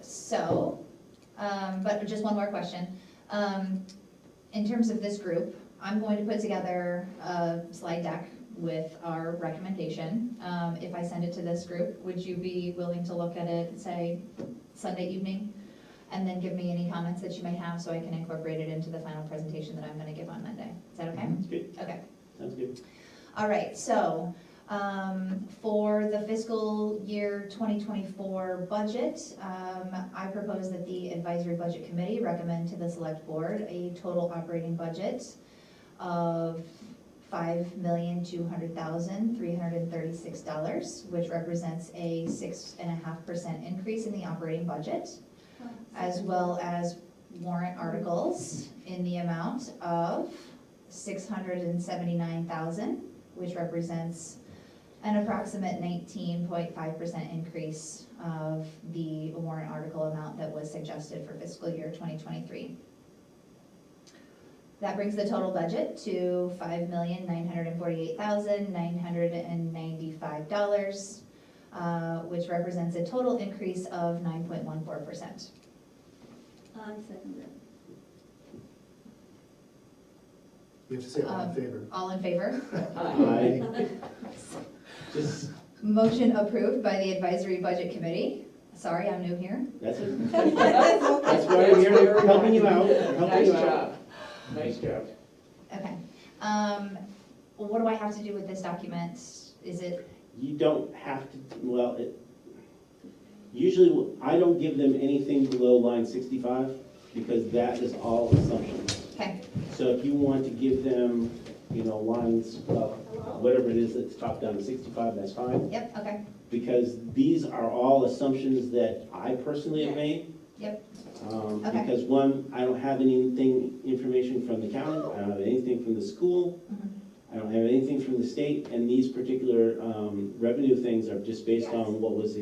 So, but just one more question. In terms of this group, I'm going to put together a slide deck with our recommendation. If I send it to this group, would you be willing to look at it, say, Sunday evening? And then give me any comments that you may have so I can incorporate it into the final presentation that I'm gonna give on Monday. Is that okay? That's good, Okay. sounds good. All right, so, for the fiscal year 2024 budget, I propose that the advisory budget committee recommend to the select board a total operating budget of $5,200,336, which represents a 6.5% increase in the operating budget, as well as warrant articles in the amount of $679,000, which represents an approximate 19.5% increase of the warrant article amount that was suggested for fiscal year 2023. That brings the total budget to $5,948,995, which represents a total increase of 9.14%. I second that. You have to say all in favor. All in favor? I just, Motion approved by the advisory budget committee. Sorry, I'm new here. that's it. That's That's why I'm here, helping you out, helping Nice you out. job, nice job. Okay. What do I have to do with this document? Is it, You don't have to, well, usually I don't give them anything below line 65 because that is all assumptions. okay, So if you want to give them, lines, whatever it is that's top down to 65, that's fine. yep, okay, Because these are all assumptions that I personally have made. yep, Okay. Because one, I don't have information from the county, I don't have anything from the school, mhm, I don't have anything from the state, and these particular revenue things are just based Yes. on what was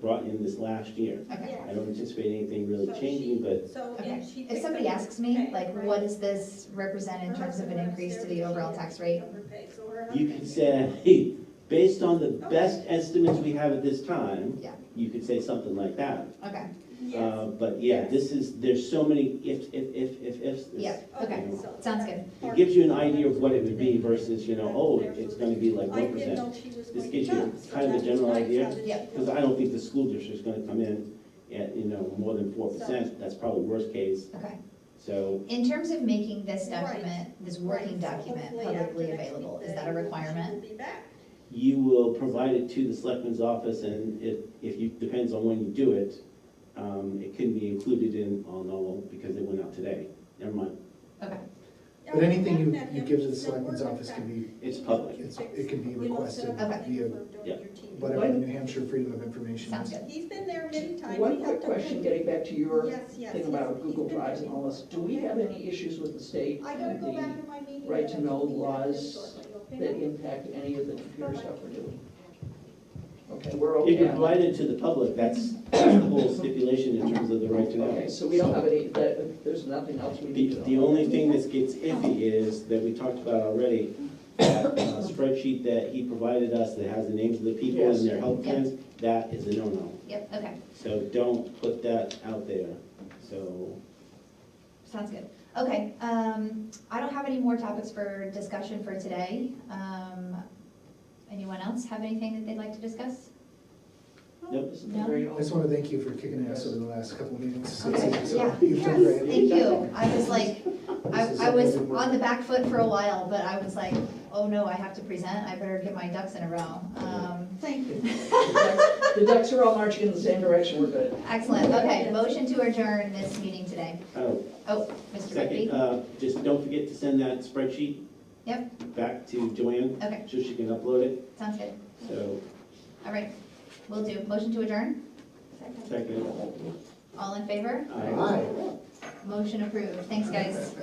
brought in this last year. okay. I don't anticipate anything really So she- changing, but So, Okay. and she If picked somebody up asks me, her pay, like, right? what does this represent in Her terms of an husband increase to works the there, overall she tax picked rate? up her pay, so her you husband- could say, hey, based on the best estimates we have at this time, Yeah. you could say something like that. Okay, Yes. But yeah, there's so many ifs. yeah, okay, so sounds good. It gives you an idea of what it would be versus, it's gonna be like I 1%. didn't know she was This going gives to you come, so kind of a that was general nice. idea. How did she Yeah. Because go? I don't think the school district's gonna come in at, more than 4%, that's probably worst case, Okay. so. In terms of making this Right. document, this working Right, so document hopefully publicly after next available, week is that a then requirement? She'll be back. You will provide it to the selectman's office, and depends on when you do it, it can be included in, no, because it went out today, never mind, Okay, But anything Yeah, you met him. give to the He's still selectman's working office back. can be, it's public. it can be You know, requested set up a Okay. meeting via for doing Yeah. your TV. whatever New Hampshire Freedom of Information sounds is. good. He's been there many times. One He quick helped him. question, getting back to your Yes, yes, thing he's- about he's Google been Drives and working. all this, do we have any issues with the state I gotta and go back the to my meeting. right but to I know will be back laws shortly, okay? that impact any of the computer stuff we're doing? Okay, we're If you okay. provide it to the public, that's the whole stipulation in terms of the right to know. Okay, so we don't have any, there's nothing else we need to know. The only thing that gets iffy is, that we talked about already, that spreadsheet that he provided us that has the names of the people Yes. and their health Yep. plans, that is a no-no. Yep, okay, So don't put that out there, so. sounds good. Okay, I don't have any more topics for discussion for today. Anyone else have anything that they'd like to discuss? Nope. This has been very I just helpful. want to thank you for kicking ass over the last couple of meetings. Okay, So yeah. you've done great. Thank you. I was like, This is I was amazing work. on the back foot for a while, but I was like, oh no, I have to present, I better get my ducks in a row. Thank you. The ducks are all marching in the same direction, we're good. Excellent, okay, motion to adjourn this meeting today. Oh, Oh, Mr. second, Rigby? just don't forget to send that spreadsheet Yep, back to Joanne, okay, so she can upload it, sounds good. so, All right, will do. Motion to adjourn? second. All in favor? Aye. Aye. Motion approved. Thanks, guys.